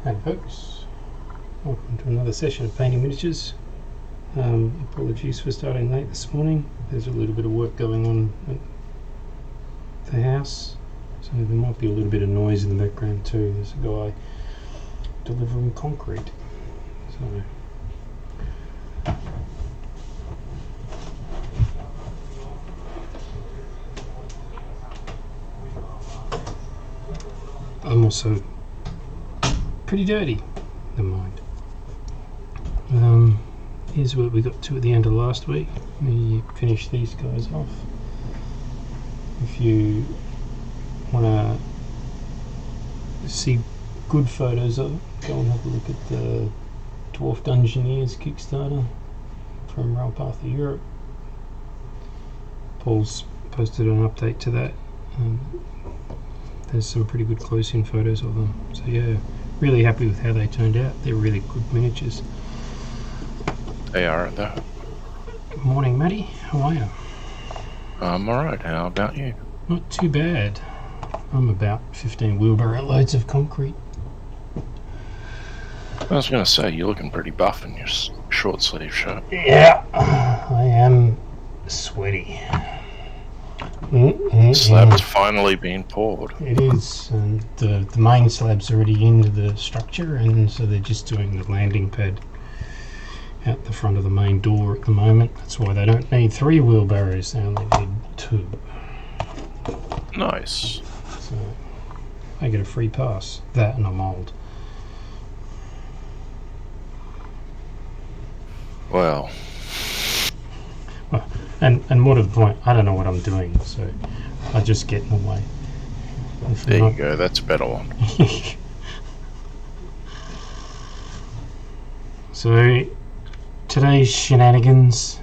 Hey folks, welcome to another session of painting miniatures. Apologies for starting late this morning. There's a little bit of work going on at the house, so there might be a little bit of noise in the background too. There's a guy delivering concrete. So I'm also pretty dirty. Never mind. Here's what we got to at the end of last week. We finished these guys off. If you want to see good photos of it, go and have a look at the Dwarf Dungeoneers Kickstarter from Rail Path of Europe. Paul's posted an update to that. There's some pretty good close-in photos of them. So yeah, really happy with how they turned out. They're really good miniatures. They are, aren't they? Good morning, Matty. How are you? I'm alright. How about you? Not too bad. I'm about 15 wheelbarrow loads of concrete. I was going to say, you're looking pretty buff in your short sleeve shirt. Yeah, I am sweaty. Slab's finally been poured. It is, and the main slab's already into the structure, and so they're just doing the landing pad out the front of the main door at the moment. That's why they don't need 3 wheelbarrows, they only need 2. Nice. So I get a free pass. That and a mould. Well, and more to the point, I don't know what I'm doing, so I just get in the way. there you go. That's a better one. So today's shenanigans,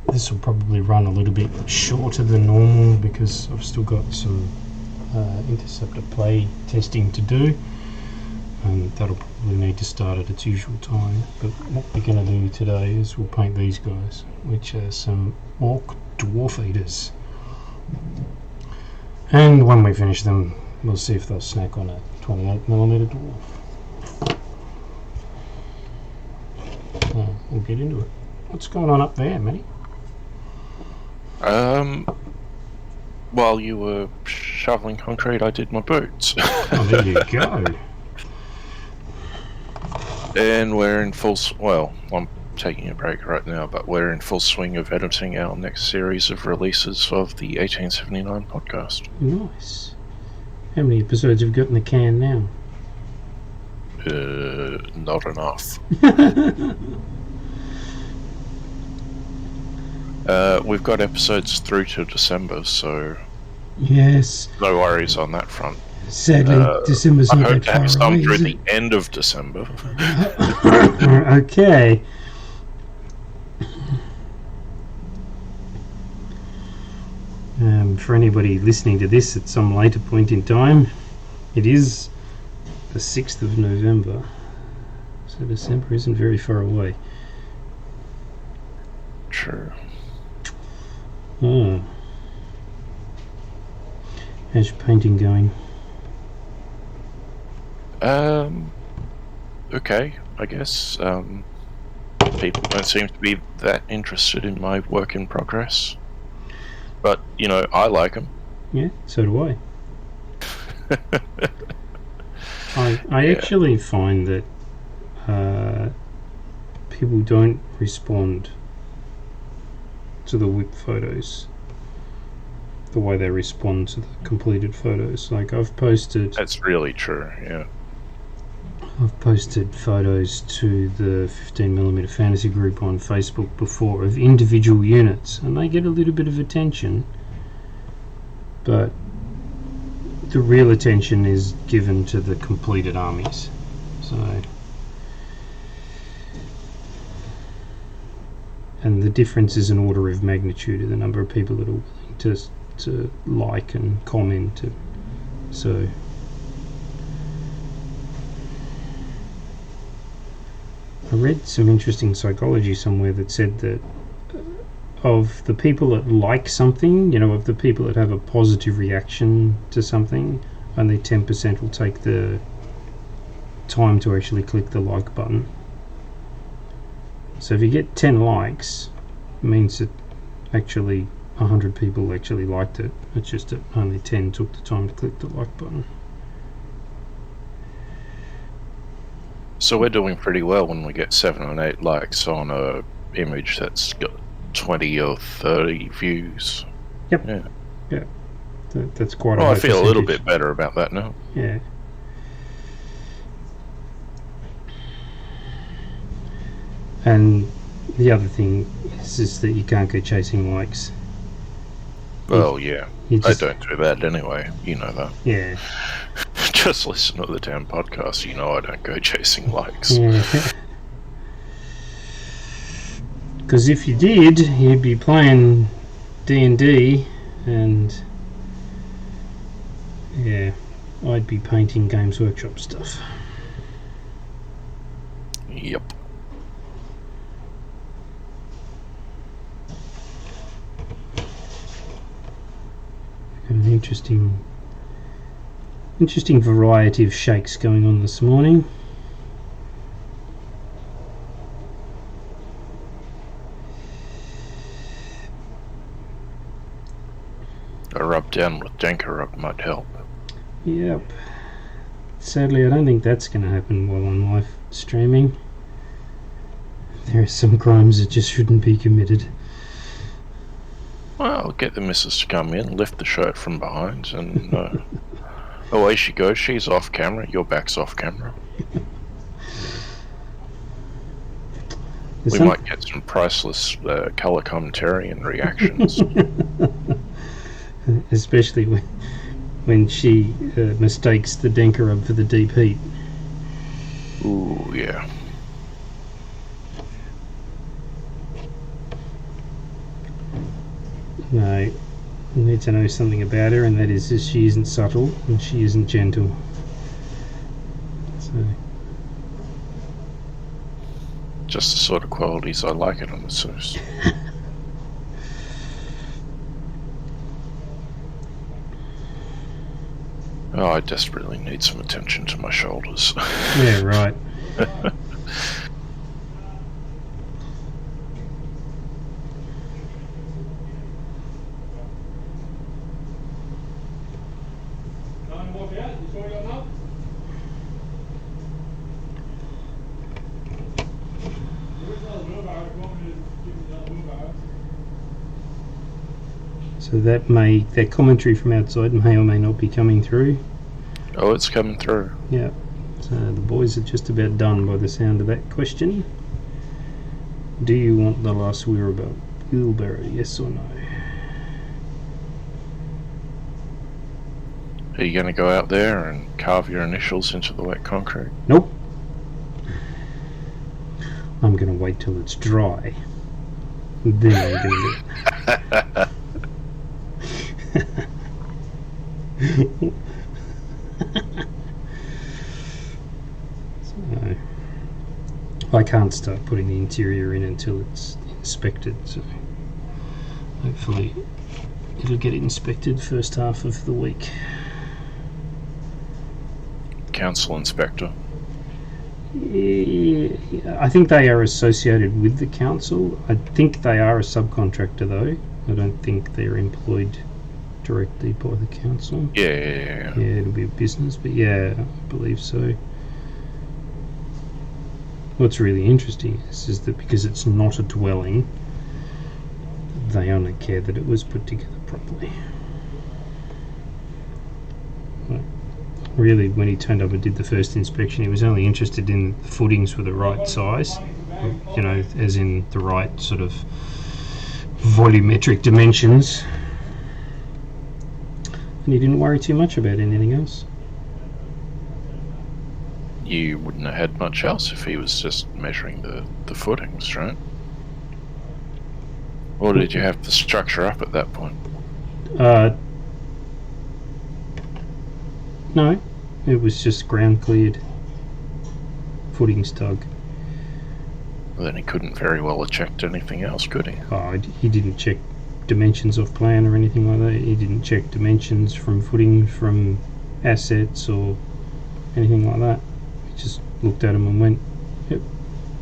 this will probably run a little bit shorter than normal because I've still got some Interceptor play testing to do, and that'll probably need to start at its usual time. But what we're going to do today is we'll paint these guys, which are some Orc dwarf eaters, and when we finish them we'll see if they'll snack on a 28mm dwarf. We'll get into it. What's going on up there, Matty? While you were shoveling concrete, I did my boots. Oh, there you go. And we're in full... Well, I'm taking a break right now, but we're in full swing of editing our next series of releases of the 1879 podcast. Nice. How many episodes have you got in the can now? Not enough. We've got episodes through to December, so Yes. no worries on that front. Sadly, December's I not hope that to have far some away, through is the end of December. Okay. For anybody listening to this at some later point in time, it is the 6th of November, so December isn't very far away. True. Oh. How's your painting going? Okay, I guess. People don't seem to be that interested in my work in progress. But, you know, I like them. Yeah, so do I. I actually find that people don't respond to the whip photos the way they respond to the completed photos. Like I've posted That's really true, yeah. I've posted photos to the 15mm fantasy group on Facebook before of individual units, and they get a little bit of attention, but the real attention is given to the completed armies. So, and the difference is an order of magnitude of the number of people that are willing to like and comment. So I read some interesting psychology somewhere that said that of the people that like something, you know, of the people that have a positive reaction to something, only 10% will take the time to actually click the like button. So if you get 10 likes, it means that actually 100 people actually liked it. It's just that only 10 took the time to click the like button. So we're doing pretty well when we get 7 or 8 likes on a image that's got 20 or 30 views. Yep. Yeah. Yeah. That's quite a Well, high I feel a little percentage. bit better about that now. Yeah. And the other thing is that you can't go chasing likes. Well, yeah. You just, I don't do that anyway. You know that. yeah. Just listen to the damn podcast. You know I don't go chasing likes. Yeah. Because if you did, you'd be playing D&D, and yeah, I'd be painting Games Workshop stuff. Yep. Got an interesting variety of shakes going on this morning. A rub down with Dankaruk might help. Yep. Sadly, I don't think that's going to happen while I'm live streaming. There are some crimes that just shouldn't be committed. Well, get the missus to come in, lift the shirt from behind, and away she goes. She's off camera, your back's off camera. We might get some priceless colour commentary and reactions. Especially when she mistakes the Denkarub for the deep heat. Ooh, yeah. No, you need to know something about her, and that is that she isn't subtle and she isn't gentle. So, Just the sort of qualities I like it on the Zeus. Oh, I desperately need some attention to my shoulders. yeah, right. So that commentary from outside may or may not be coming through. Oh, it's coming through. Yeah. So the boys are just about done by the sound of that question. Do you want the last whereabout wheelbarrow, yes or no? Are you going to go out there and carve your initials into the wet concrete? Nope. I'm going to wait till it's dry. Then I'm going to do it. So, I can't start putting the interior in until it's inspected, so hopefully it'll get inspected first half of the week. Council inspector. Yeah, I think they are associated with the council. I think they are a subcontractor though. I don't think they're employed directly by the council. Yeah. Yeah, it'll be a business, but yeah, I believe so. What's really interesting is that because it's not a dwelling, they only care that it was put together properly. Really, when he turned up and did the first inspection, he was only interested in the footings were the right size, you know, as in the right sort of volumetric dimensions. And he didn't worry too much about anything else. You wouldn't have had much else if he was just measuring the footings, right? Or did you have the structure up at that point? No, it was just ground cleared, footings dug. Well, then he couldn't very well have checked anything else, could he? Oh, he didn't check dimensions off plan or anything like that. He didn't check dimensions from footings from assets or anything like that. He just looked at them and went, "Yep,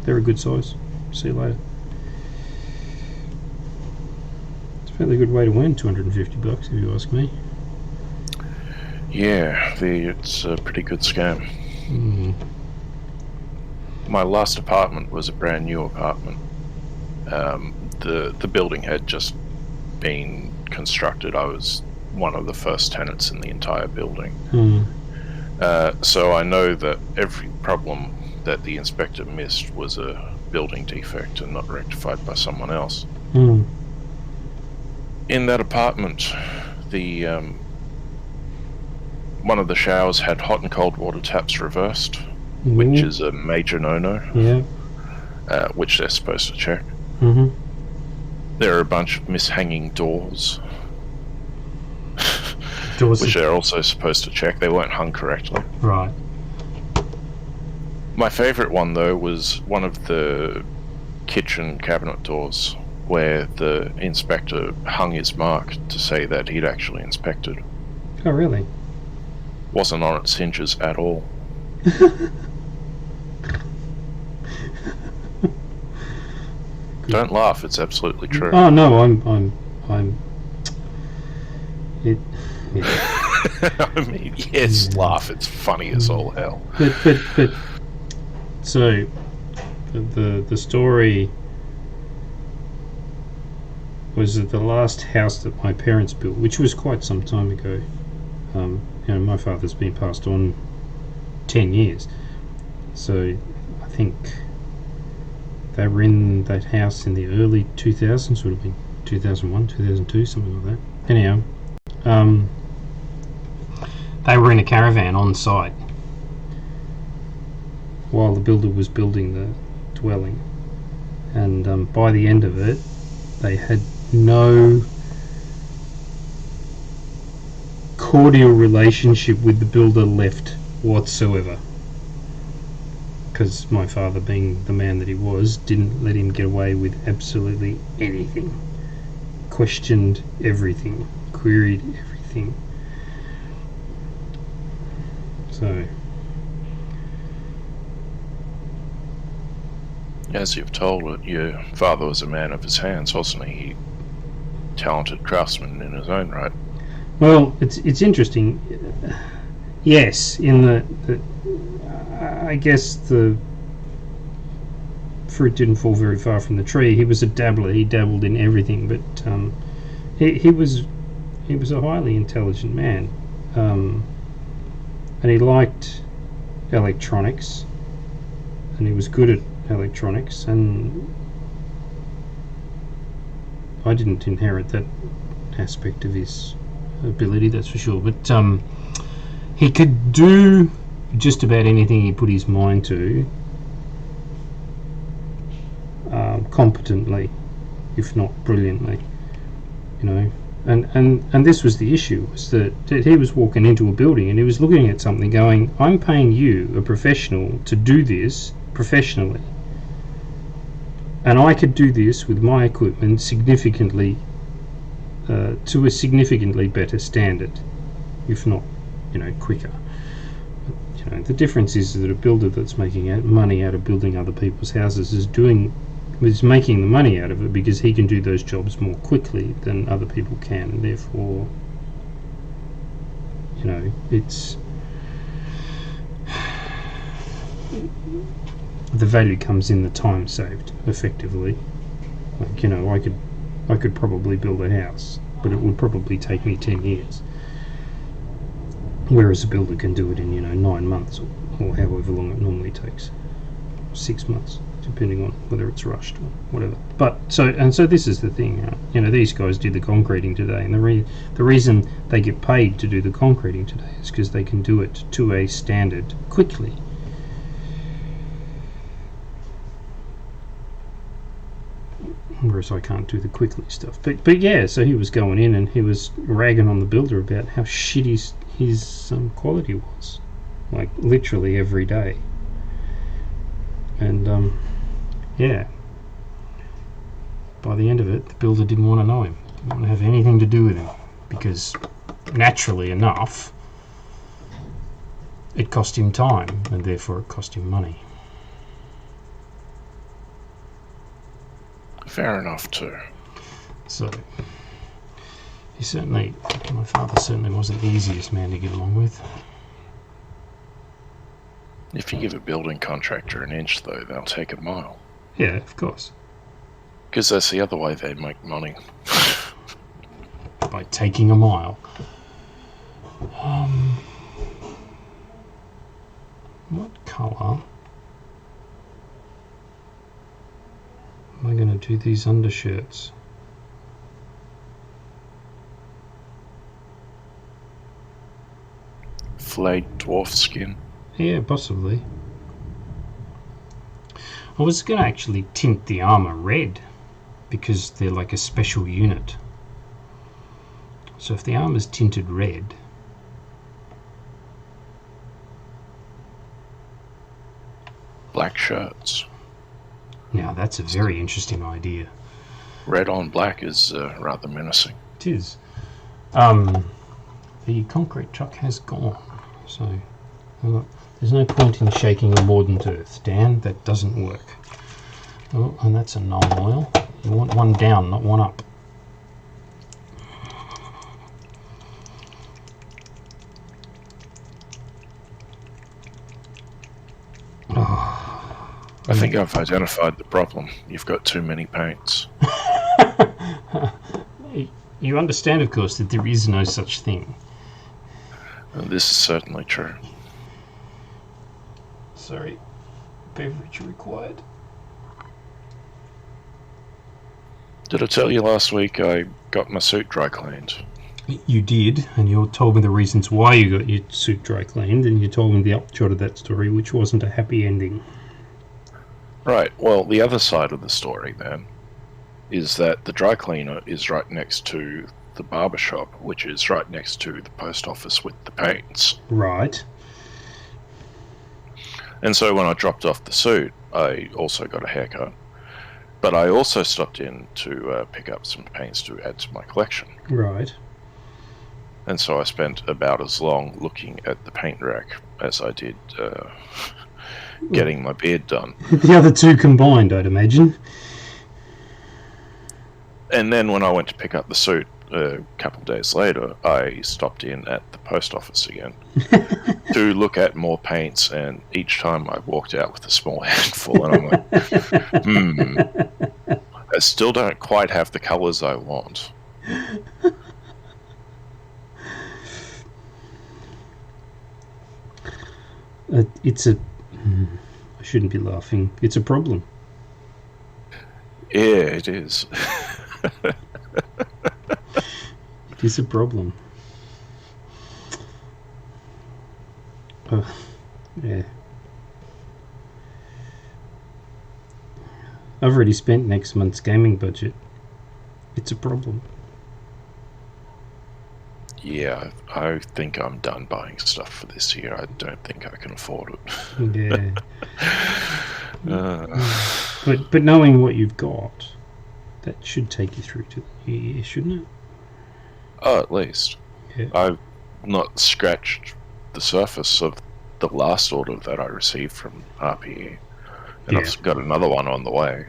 they're a good size. See you later." It's a fairly good way to win $250 if you ask me. Yeah, it's a pretty good scam. Mm. My last apartment was a brand new apartment. The building had just been constructed. I was one of the first tenants in the entire building. So I know that every problem that the inspector missed was a building defect and not rectified by someone else. In that apartment, the one of the showers had hot and cold water taps reversed, which is a major no-no. Yeah. Which they're supposed to check. Mm-hmm. There are a bunch of mishanging doors, which which they're also supposed to check. They weren't hung correctly. Right. My favourite one, though, was one of the kitchen cabinet doors, where the inspector hung his mark to say that he'd actually inspected. Oh, really? Wasn't on its hinges at all. Don't laugh, it's absolutely true. Oh no, I'm it. Yeah. I mean, yes, laugh, it's funny as all hell. But so the story was that the last house that my parents built, which was quite some time ago, my father's been passed on 10 years, so I think they were in that house in the early 2000s, would have been 2001, 2002, something like that. Anyhow, they were in a caravan on site while the builder was building the dwelling, and by the end of it, they had no cordial relationship with the builder left whatsoever, because my father, being the man that he was, didn't let him get away with absolutely anything. Questioned everything, queried everything. So, as you've told it, your father was a man of his hands, wasn't he? Talented craftsman in his own right. Well, it's interesting. Yes, in the I guess the fruit didn't fall very far from the tree. He was a dabbler. He dabbled in everything, but he was a highly intelligent man, and he liked electronics, and he was good at electronics, and I didn't inherit that aspect of his ability, that's for sure, but he could do just about anything he put his mind to, competently, if not brilliantly, and this was the issue, was that he was walking into a building and he was looking at something going, I'm paying you, a professional, to do this professionally, and I could do this with my equipment significantly, to a significantly better standard, if not, quicker. But, the difference is that a builder that's making money out of building other people's houses is making the money out of it because he can do those jobs more quickly than other people can, and therefore, it's the value comes in the time saved, effectively. Like, I could probably build a house, but it would probably take me 10 years. Whereas a builder can do it in, 9 months, or however long it normally takes. 6 months, depending on whether it's rushed or whatever. But so this is the thing, these guys do the concreting today, and the reason they get paid to do the concreting today is because they can do it to a standard quickly. Whereas I can't do the quickly stuff. But yeah, so he was going in and he was ragging on the builder about how shit his quality was, like literally every day. And yeah, by the end of it, the builder didn't want to know him, didn't want to have anything to do with him, because naturally enough, it cost him time, and therefore it cost him money. Fair enough too. So my father certainly wasn't the easiest man to get along with. If you give a building contractor an inch, though, they'll take a mile. Yeah, of course. Because that's the other way they make money. By taking a mile. What colour am I going to do these undershirts? Flayed dwarf skin. Yeah, possibly. I was going to actually tint the armour red because they're like a special unit. So if the armour's tinted red, Black shirts. now that's a very interesting idea. Red on black is rather menacing. It is. The concrete truck has gone, so there's no point in shaking a mordant earth, Dan. That doesn't work. Oh, and that's a null oil. You want one down, not one up. I think I've identified the problem. You've got too many paints. You understand, of course, that there is no such thing. This is certainly true. Sorry. Beverage required. Did I tell you last week I got my suit dry cleaned? You did, and you told me the reasons why you got your suit dry cleaned, and you told me the upshot of that story, which wasn't a happy ending. Right, well, the other side of the story, then, is that the dry cleaner is right next to the barber shop, which is right next to the post office with the paints. Right. And so when I dropped off the suit, I also got a haircut. But I also stopped in to pick up some paints to add to my collection. Right. And so I spent about as long looking at the paint rack as I did getting my beard done. The other two combined, I'd imagine. And then when I went to pick up the suit a couple of days later, I stopped in at the post office again to look at more paints, and each time I walked out with a small handful, and I'm like, I still don't quite have the colours I want. I shouldn't be laughing. It's a problem. Yeah, it is. It is a problem. Yeah. I've already spent next month's gaming budget. It's a problem. Yeah, I think I'm done buying stuff for this year. I don't think I can afford it. Yeah. But knowing what you've got, that should take you through to the new year, shouldn't it? Oh, at least. Yeah. I've not scratched the surface of the last order that I received from RPE. And I've got another one on the way.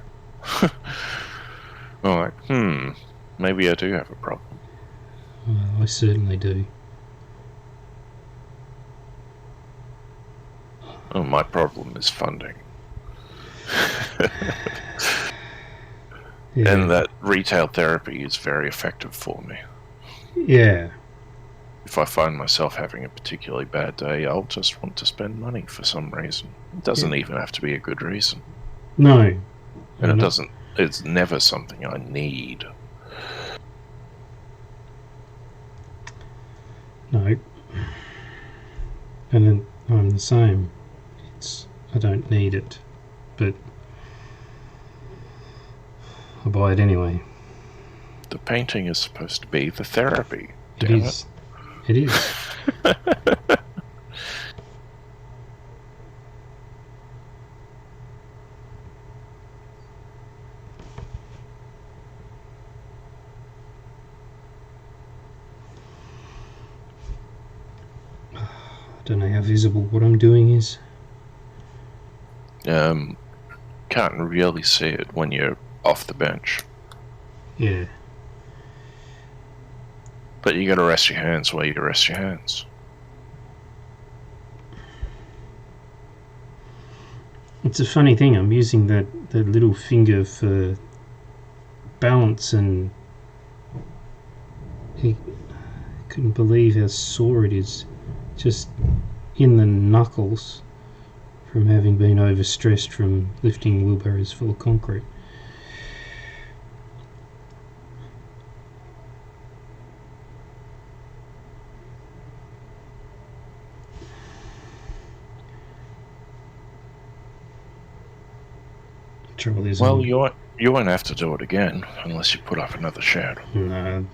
I'm like, maybe I do have a problem. Well, I certainly do. Oh, my problem is funding. Yeah. And that retail therapy is very effective for me. Yeah. If I find myself having a particularly bad day, I'll just want to spend money for some reason. It doesn't even have to be a good reason. No. And it's never something I need. No. And then I'm the same. I don't need it, but I buy it anyway. The painting is supposed to be the therapy. It is. It is. don't know how visible what I'm doing is. Can't really see it when you're off the bench. Yeah. But you gotta rest your hands where you rest your hands. It's a funny thing, I'm using that little finger for balance, and I couldn't believe how sore it is. Just in the knuckles from having been overstressed from lifting wheelbarrows full of concrete. Trouble is, well, you won't have to do it again unless you put up another shed. No,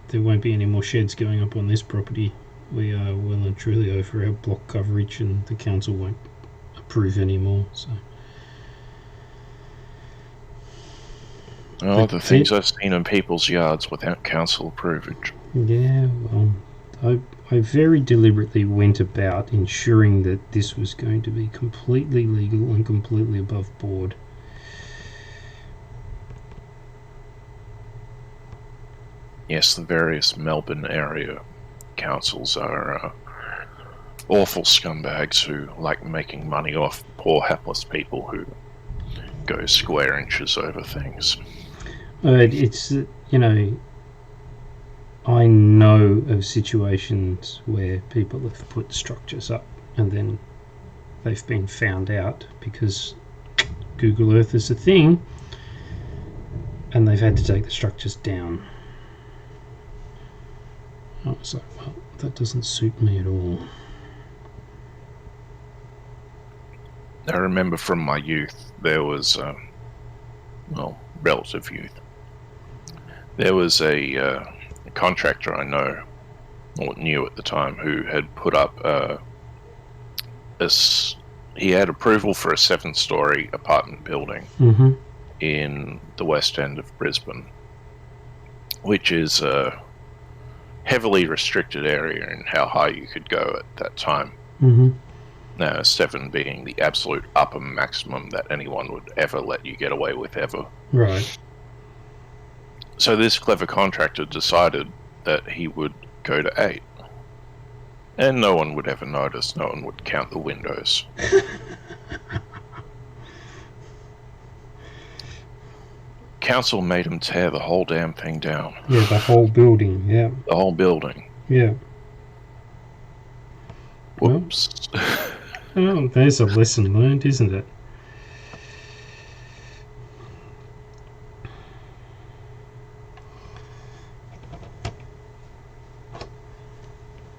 there won't be any more sheds going up on this property. We are well and truly over our block coverage, and the council won't approve anymore. So, The things I've seen in people's yards without council approvage. Yeah, well, I very deliberately went about ensuring that this was going to be completely legal and completely above board. Yes, the various Melbourne area councils are awful scumbags who like making money off poor hapless people who go square inches over things. It's, I know of situations where people have put structures up and then they've been found out because Google Earth is a thing, and they've had to take the structures down. I was like, well, that doesn't suit me at all. I remember from my youth, there was, relative youth, there was a contractor I know, or knew at the time, who had put up he had approval for a 7-story apartment building in the west end of Brisbane, which is a heavily restricted area in how high you could go at that time. Now, 7 being the absolute upper maximum that anyone would ever let you get away with ever. Right. So this clever contractor decided that he would go to 8. And no one would ever notice, no one would count the windows. Council made him tear the whole damn thing down. Yeah, the whole building, yeah. The whole building. Yeah. Whoops. Well, there's a lesson learned, isn't it?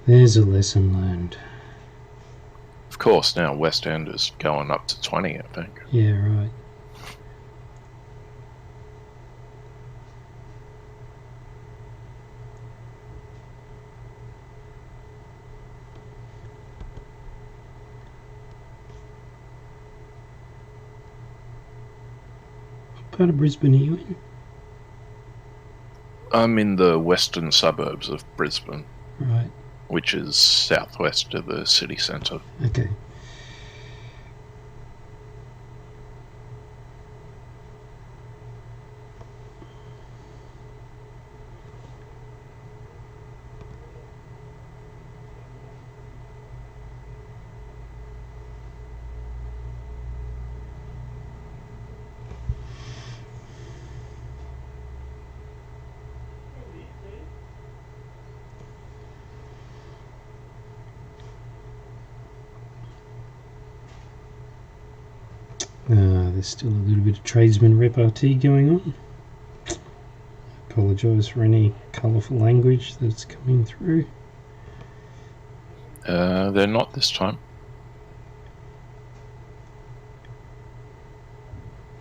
There's a lesson learned. Of course, now West End is going up to 20, I think. Yeah, right. What part of Brisbane are you in? I'm in the western suburbs of Brisbane. Right. Which is southwest of the city centre. Okay. There's still a little bit of tradesman repartee going on. Apologise for any colourful language that's coming through. They're not this time.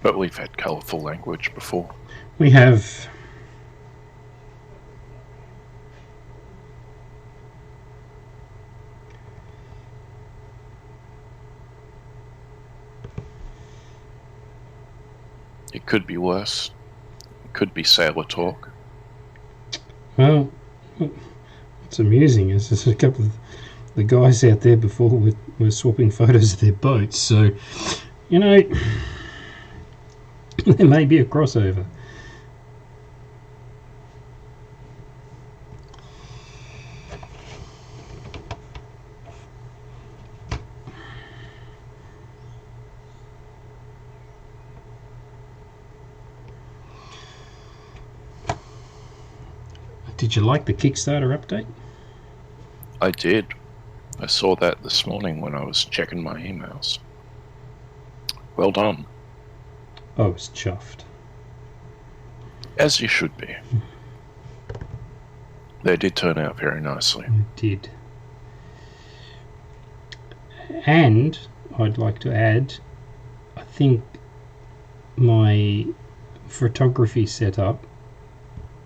But we've had colourful language before. We have. It could be worse. It could be sailor talk. Well, what's amusing is there's a couple of the guys out there before were swapping photos of their boats, so, you know, there may be a crossover. Did you like the Kickstarter update? I did. I saw that this morning when I was checking my emails. Well done. I was chuffed. As you should be. They did turn out very nicely. It did. And I'd like to add, I think my photography setup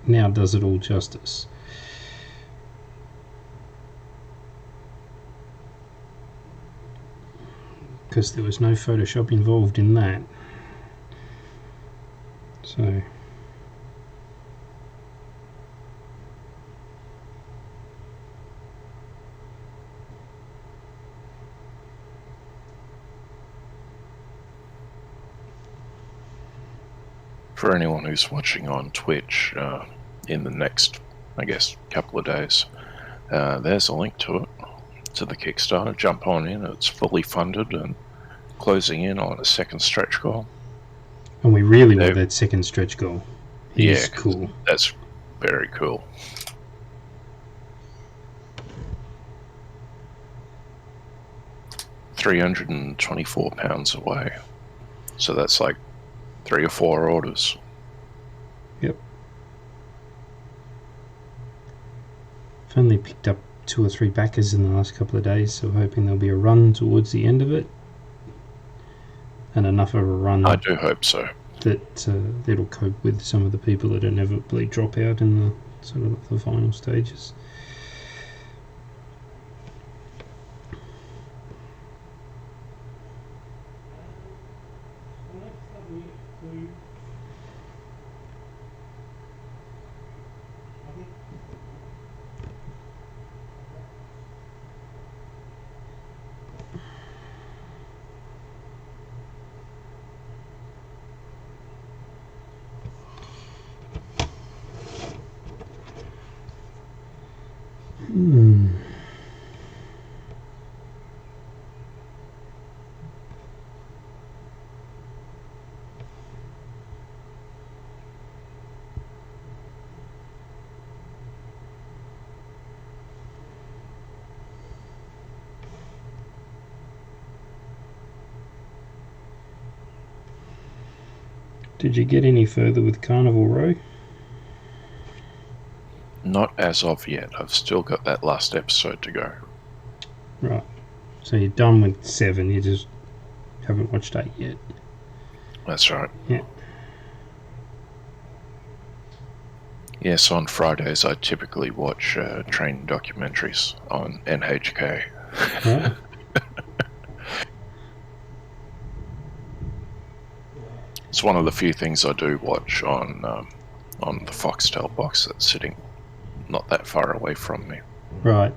now does it all justice. Because there was no Photoshop involved in that. So for anyone who's watching on Twitch in the next, I guess, couple of days, there's a link to it, to the Kickstarter. Jump on in. It's fully funded and closing in on a second stretch goal. And we really want that second stretch goal. He's cool. That's very cool. £324 away. So that's like 3 or 4 orders. Yep. I've only picked up 2 or 3 backers in the last couple of days, so hoping there'll be a run towards the end of it. And enough of a run. I do hope so. That it'll cope with some of the people that inevitably drop out in the sort of the final stages. Did you get any further with Carnival Row? Not as of yet. I've still got that last episode to go. Right. So you're done with 7, you just haven't watched 8 yet. That's right. Yeah. Yes, on Fridays I typically watch training documentaries on NHK. Right. It's one of the few things I do watch on the Foxtel box that's sitting not that far away from me. Right.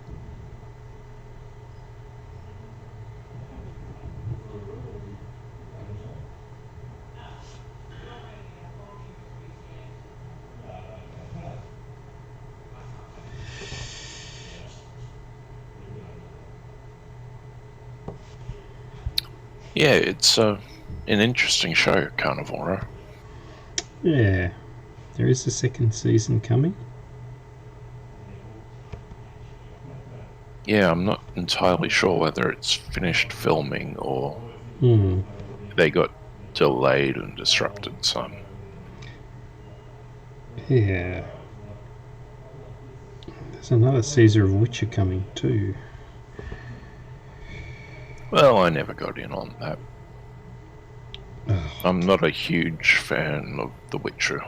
Yeah, it's an interesting show, Carnival Row. Yeah. There is a second season coming. Yeah, I'm not entirely sure whether it's finished filming or they got delayed and disrupted some. Yeah. There's another Caesar of Witcher coming too. Well, I never got in on that. I'm not a huge fan of The Witcher.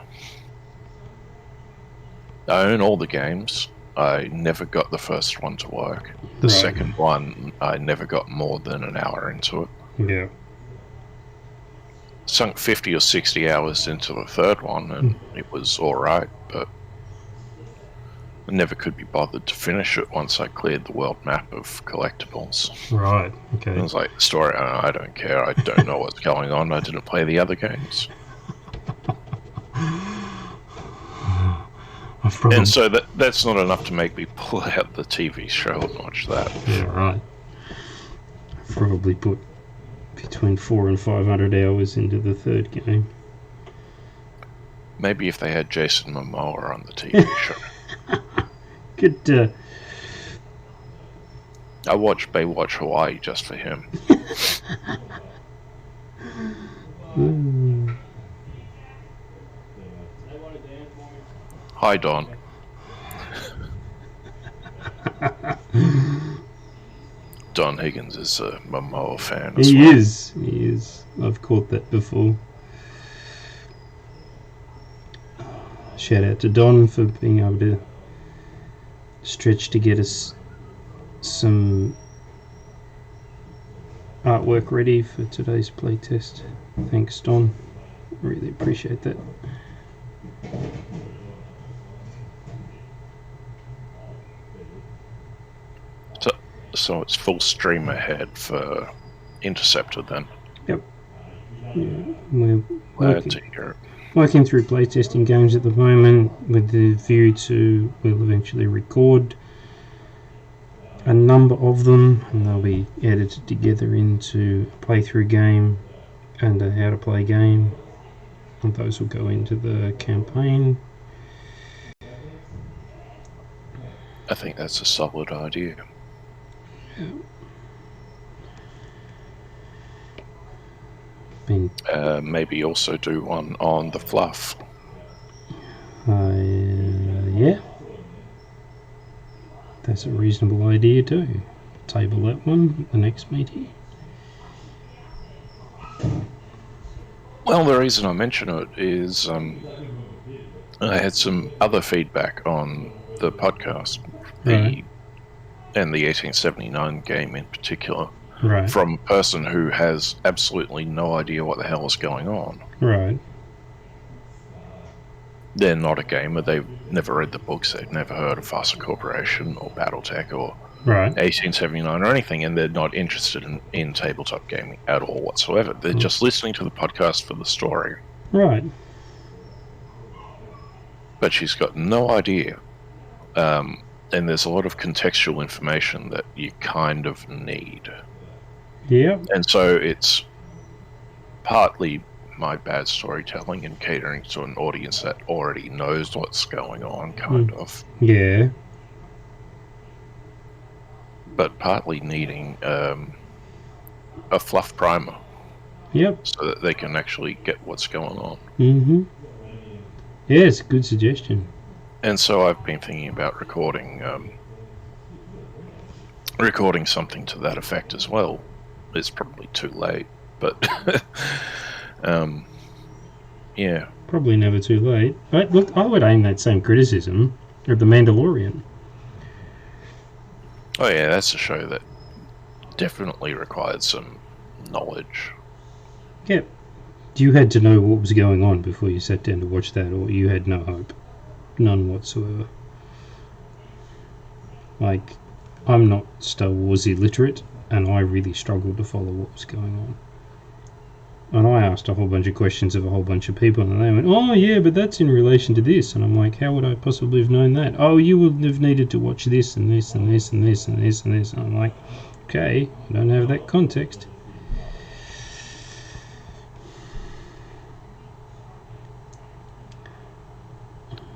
I own all the games. I never got the first one to work. The second one, I never got more than an hour into it. Yeah. Sunk 50 or 60 hours into the third one, and it was alright, but never could be bothered to finish it once I cleared the world map of collectibles. Right, okay. It was like, story, I don't care, I don't know what's going on, I didn't play the other games. And so that's not enough to make me pull out the TV show and watch that. Yeah, right. I've probably put between 400 and 500 hours into the third game. Maybe if they had Jason Momoa on the TV show. Good, I watched Baywatch Hawaii just for him. Hi, Don. Don Higgins is a Momoa fan as well. He is. I've caught that before. Shout out to Don for being able to stretch to get us some artwork ready for today's playtest. Thanks, Don. Really appreciate that. So it's full stream ahead for Interceptor then. Yep. Yeah, we're Glad to hear it. Working through playtesting games at the moment with the view to we'll eventually record a number of them and they'll be edited together into a playthrough game and a how to play game, and those will go into the campaign. I think that's a solid idea. Maybe also do one on the fluff. Yeah, that's a reasonable idea too. Table that one at the next meeting. Well, the reason I mention it is I had some other feedback on the podcast, Right. and the 1879 game in particular, Right. from a person who has absolutely no idea what the hell is going on. Right. They're not a gamer, they've never read the books, they've never heard of Faster Corporation or Battletech or Right. 1879 or anything, and they're not interested in tabletop gaming at all whatsoever. They're just listening to the podcast for the story. Right. But she's got no idea. And there's a lot of contextual information that you kind of need. Yep. And so it's partly my bad storytelling and catering to an audience that already knows what's going on, kind of. Yeah. But partly needing a fluff primer. Yep. So that they can actually get what's going on. Mm-hmm. Yeah, it's a good suggestion. And so I've been thinking about recording something to that effect as well. It's probably too late, but yeah. Probably never too late. But look, I would aim that same criticism of The Mandalorian. Oh yeah, that's a show that definitely required some knowledge. Yep. You had to know what was going on before you sat down to watch that, or you had no hope. None whatsoever. Like, I'm not Star Wars illiterate, and I really struggled to follow what was going on. And I asked a whole bunch of questions of a whole bunch of people, and they went, oh yeah, but that's in relation to this. And I'm like, how would I possibly have known that? Oh, you would have needed to watch this and this and this and this and this and this. And I'm like, okay, I don't have that context.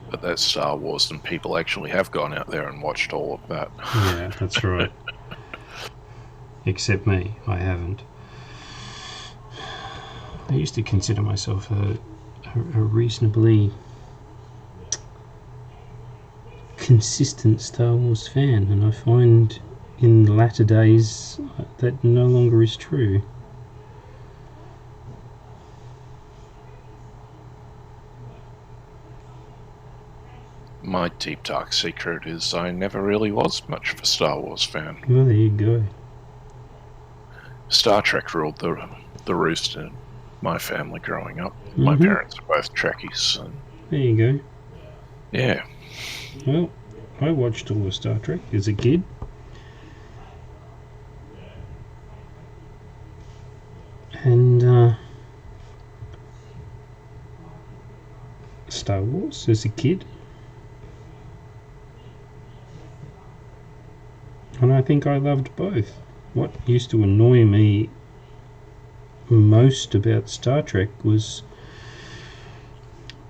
But that's Star Wars, and people actually have gone out there and watched all of that. Yeah, that's right. Except me, I haven't. I used to consider myself a reasonably consistent Star Wars fan, and I find in the latter days that no longer is true. My deep dark secret is I never really was much of a Star Wars fan. Well, there you go. Star Trek ruled the roost in my family growing up. My parents are both Trekkies. And There you go. yeah. Well, I watched all of Star Trek as a kid. And Star Wars as a kid. And I think I loved both. What used to annoy me most about Star Trek was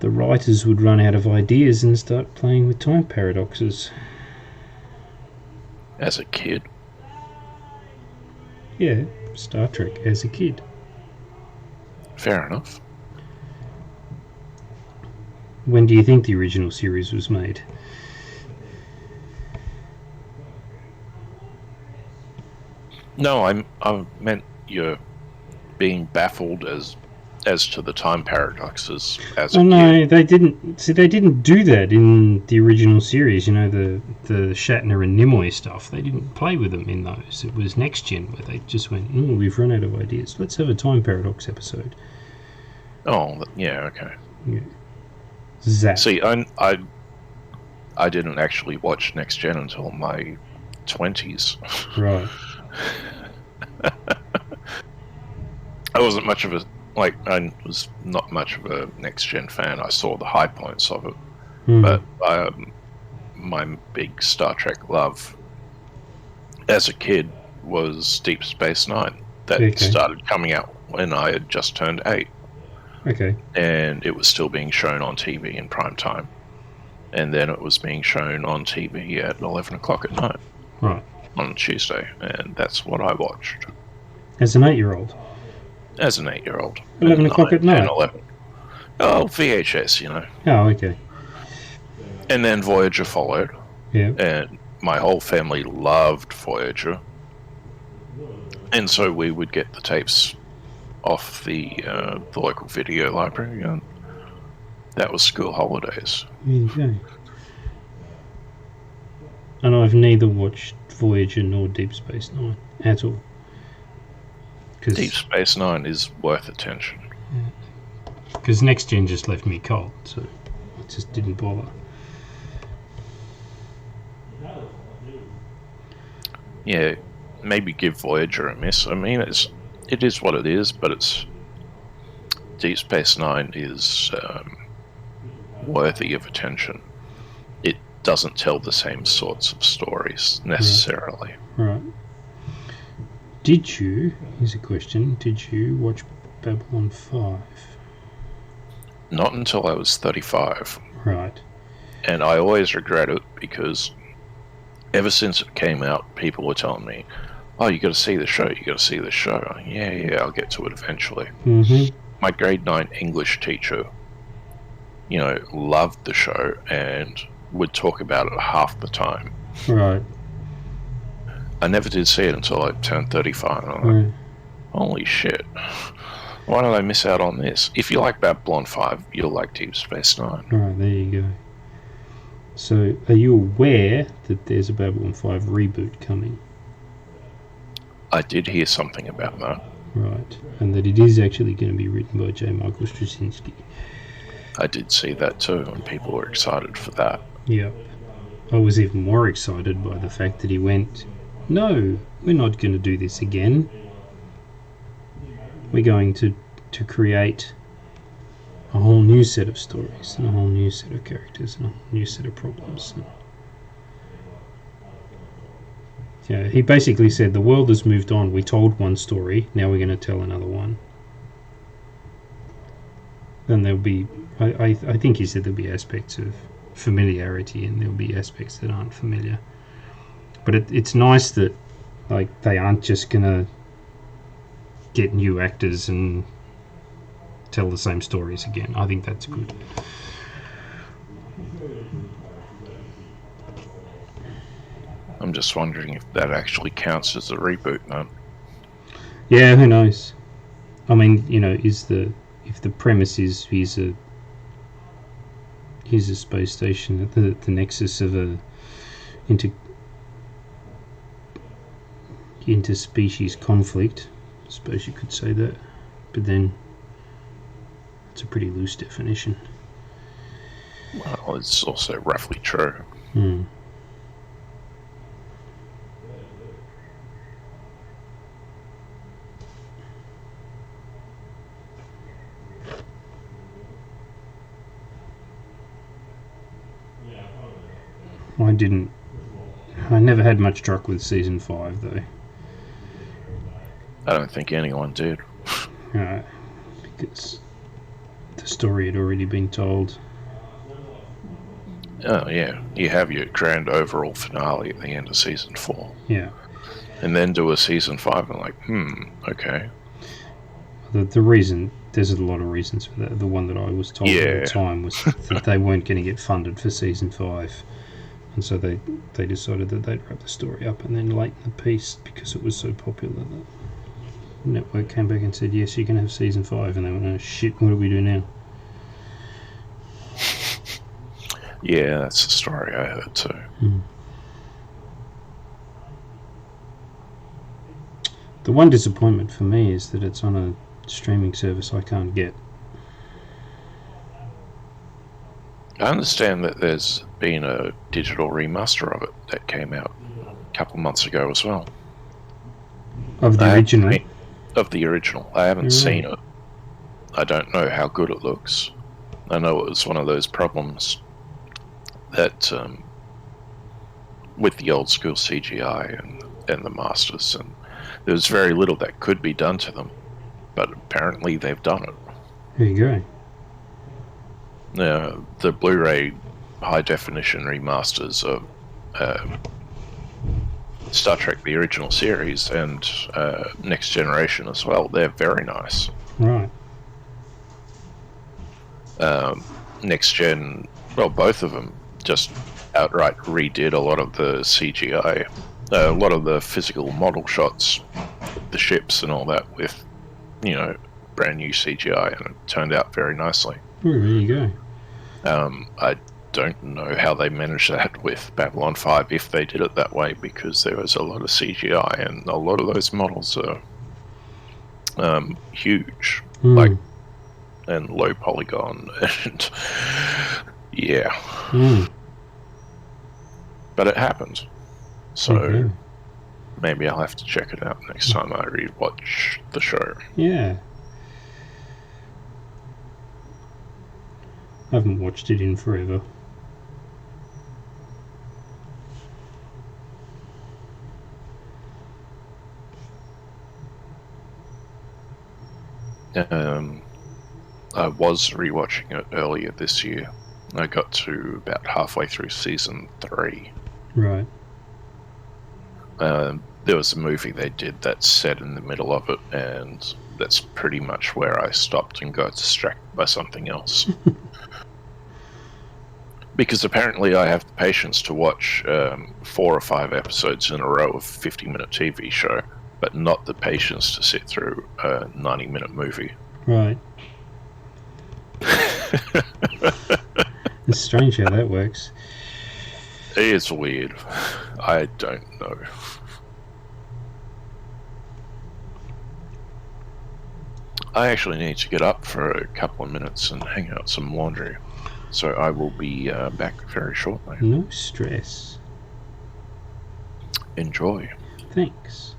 the writers would run out of ideas and start playing with time paradoxes. As a kid? Yeah, Star Trek as a kid. Fair enough. When do you think the original series was made? No, I meant you're being baffled as to the time paradoxes as a no, kid. they didn't. See, they didn't do that in the original series. You know, the Shatner and Nimoy stuff. They didn't play with them in those. It was Next Gen where they just went, "Oh, we've run out of ideas. Let's have a time paradox episode." Oh, yeah, okay. Yeah. Zap. See, I didn't actually watch Next Gen until my 20s. Right. I wasn't much of a I was not much of a Next Gen fan. I saw the high points of it, but my big Star Trek love as a kid was Deep Space Nine. That started coming out when I had just turned 8. Okay. And it was still being shown on TV in prime time, and then it was being shown on TV at 11 o'clock at night. Right. On Tuesday, and that's what I watched. As an 8-year-old? As an 8-year-old. 11 o'clock at night? 11. Oh, VHS, you know. Oh, okay. And then Voyager followed. Yeah. And my whole family loved Voyager. And so we would get the tapes off the local video library, and that was school holidays. Okay. And I've neither watched Voyager nor Deep Space Nine at all. Deep Space Nine is worth attention. Because Next Gen just left me cold, so I just didn't bother. Yeah, maybe give Voyager a miss. I mean, it is what it is, but it's Deep Space Nine is worthy of attention. It doesn't tell the same sorts of stories necessarily. Right. Here's a question, did you watch Babylon 5? Not until I was 35. Right. And I always regret it because ever since it came out, people were telling me, oh, you got to see the show, you got to see the show. Yeah, I'll get to it eventually. Mm-hmm. My grade 9 English teacher, loved the show and would talk about it half the time. Right. I never did see it until I turned 35. And I'm like, holy shit. Why did I miss out on this? If you like Babylon 5, you'll like Deep Space Nine. Alright, there you go. So, are you aware that there's a Babylon 5 reboot coming? I did hear something about that. Right, and that it is actually going to be written by J. Michael Straczynski. I did see that too, and people were excited for that. Yeah. I was even more excited by the fact that he went, no, we're not going to do this again. We're going to create a whole new set of stories and a whole new set of characters and a whole new set of problems. Yeah, he basically said the world has moved on. We told one story, now we're going to tell another one. And there'll be, I think he said there'll be aspects of familiarity and there'll be aspects that aren't familiar. But it's nice that they aren't just going to get new actors and tell the same stories again. I think that's good. I'm just wondering if that actually counts as a reboot now. Yeah, who knows? I mean, if the premise is here's a space station at the nexus of a interspecies conflict, I suppose you could say that, but then it's a pretty loose definition. Well, it's also roughly true. I never had much truck with season 5 though. I don't think anyone did. Because the story had already been told. Oh yeah, you have your grand overall finale at the end of season 4. Yeah. And then do a season 5 and like, okay. The reason, there's a lot of reasons for that. The one that I was told at the time was that they weren't going to get funded for season 5. And so they decided that they'd wrap the story up and then lighten the piece because it was so popular that the network came back and said, yes, you can have season 5. And they went, oh shit, what do we do now? Yeah, that's the story I heard too. The one disappointment for me is that it's on a streaming service I can't get. I understand that there's been a digital remaster of it that came out a couple months ago as well. Of the original? Of the original. I haven't seen it. I don't know how good it looks. I know it was one of those problems that with the old school CGI and the masters, and there was very little that could be done to them, but apparently they've done it. There you go. The Blu-ray high definition remasters of Star Trek the original series and Next Generation as well, they're very nice. Right. Next Gen, well, both of them just outright redid a lot of the CGI, a lot of the physical model shots, the ships and all that with, brand new CGI, and it turned out very nicely. Oh, there you go. I don't know how they managed that with Babylon 5 if they did it that way, because there was a lot of CGI and a lot of those models are huge, and low polygon, and but it happened. So maybe I'll have to check it out next time I rewatch the show. Yeah. I haven't watched it in forever. I was rewatching it earlier this year. I got to about halfway through season 3. Right. There was a movie they did that's set in the middle of it, and that's pretty much where I stopped and got distracted by something else. Because apparently I have the patience to watch 4 or 5 episodes in a row of a 50-minute TV show, but not the patience to sit through a 90-minute movie. Right. It's strange how that works. It's weird. I don't know. I actually need to get up for a couple of minutes and hang out some laundry. So I will be back very shortly. No stress. Enjoy. Thanks.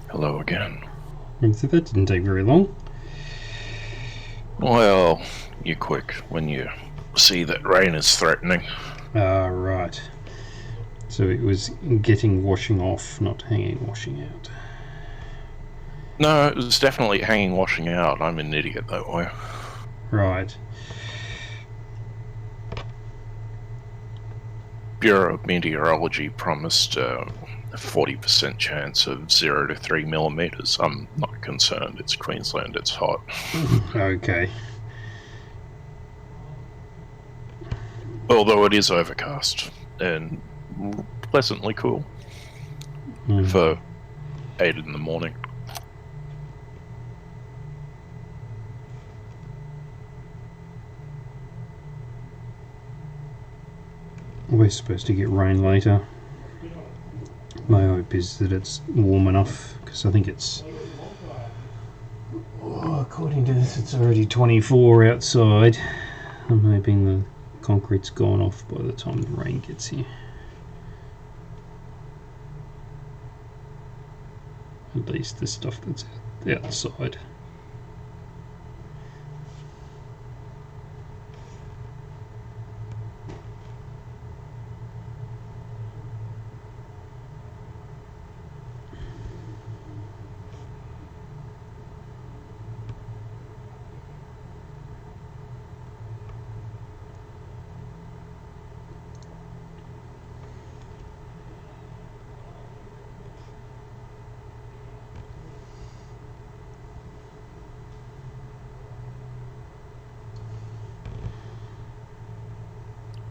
Hello again. So that didn't take very long. Well, you're quick when you see that rain is threatening. Right. So it was getting washing off, not hanging washing out. No, it was definitely hanging washing out. I'm an idiot that way. Right. Bureau of Meteorology promised a 40% chance of 0 to 3 millimeters. I'm not concerned. It's Queensland. It's hot. Okay. Although it is overcast and pleasantly cool for 8 in the morning. We're supposed to get rain later. My hope is that it's warm enough, because I think it's... according to this, it's already 24 outside. I'm hoping the concrete's gone off by the time the rain gets here. At least the stuff that's outside.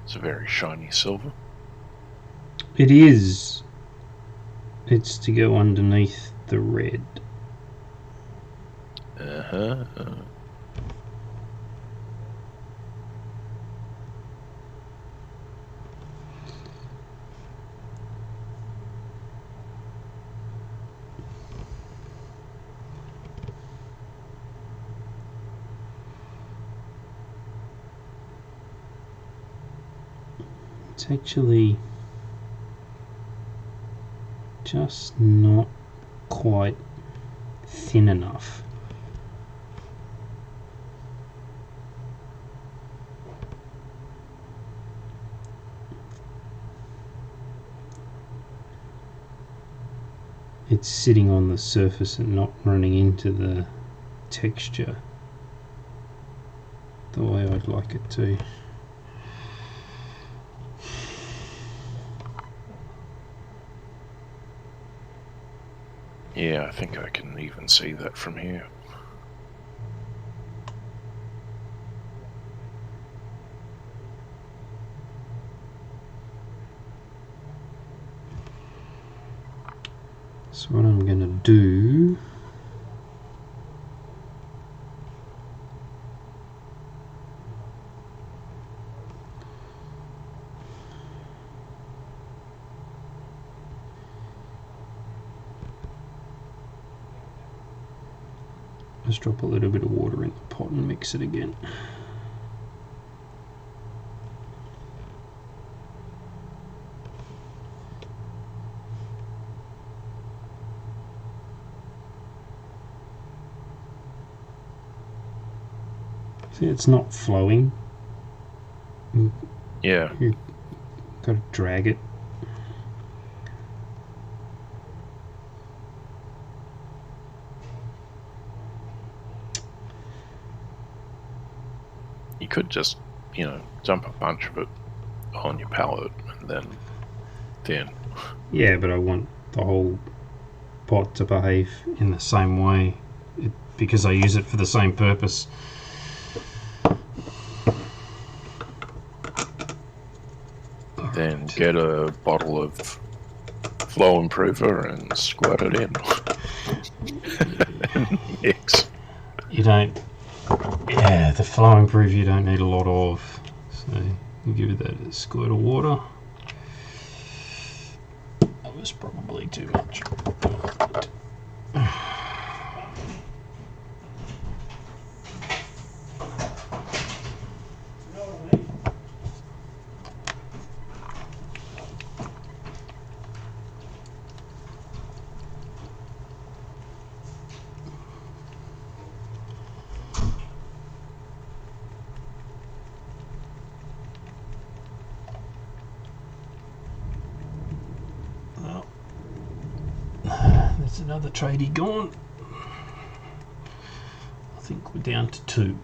It's a very shiny silver. It is. It's to go underneath the red. It's actually just not quite thin enough. It's sitting on the surface and not running into the texture the way I'd like it to. Yeah, I think I can even see that from here. So what I'm going to do is drop a little bit of water in the pot and mix it again. See, it's not flowing. Yeah. You've got to drag it. You could just, dump a bunch of it on your pallet and then. Yeah, but I want the whole pot to behave in the same way because I use it for the same purpose. Then get a bottle of flow improver and squirt it in. And mix. You don't... Yeah, the flow improver you don't need a lot of. So you give it that a squirt of water. That was probably too much. There's another tradie gone. I think we're down to 2.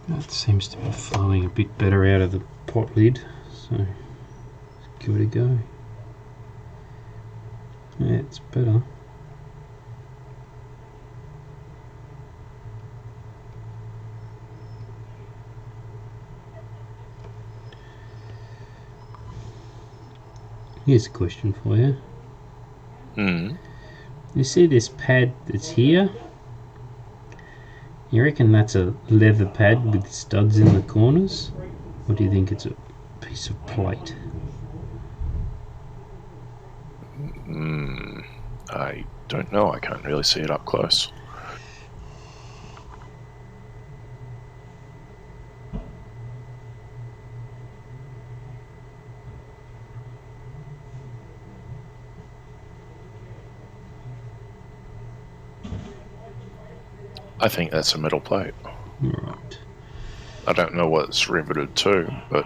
That seems to be flowing a bit better out of the pot lid, so let's give it a go. Yeah, it's better. Here's a question for you. You see this pad that's here? You reckon that's a leather pad with studs in the corners? Or do you think it's a piece of plate? I don't know. I can't really see it up close. I think that's a metal plate. Right. I don't know what it's riveted to, but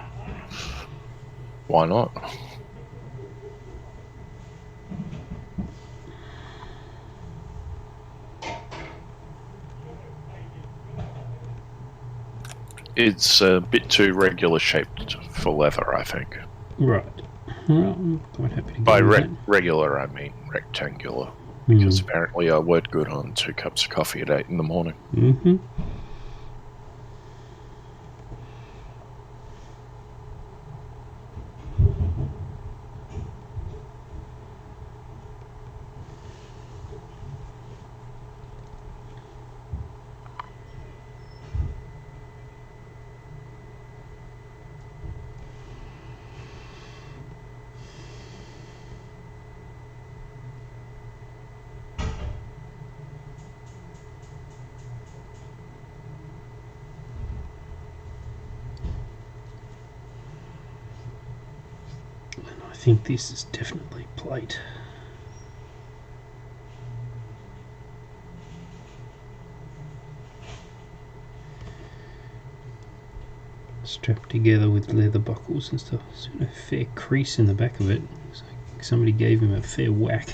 why not? It's a bit too regular shaped for leather, I think. Right. Well, I'm quite happy to go By with that. regular, I mean rectangular. Because apparently I worked good on 2 cups of coffee at 8 in the morning. Mm-hmm. I think this is definitely plate. Strapped together with leather buckles and stuff. It's got a fair crease in the back of it. Looks like somebody gave him a fair whack.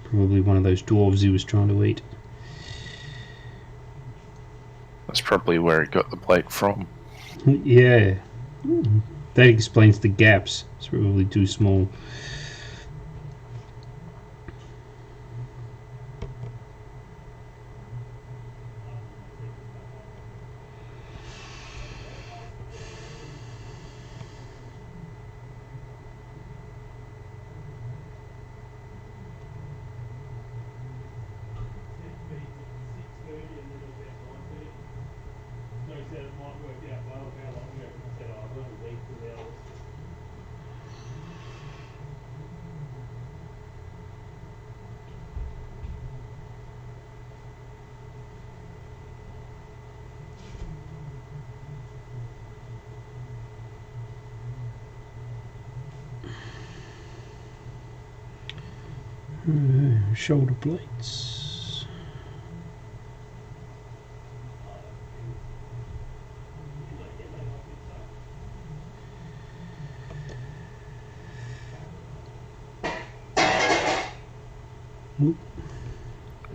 Probably one of those dwarves he was trying to eat. That's probably where it got the plate from. Yeah. That explains the gaps. It's probably too small. Shoulder plates.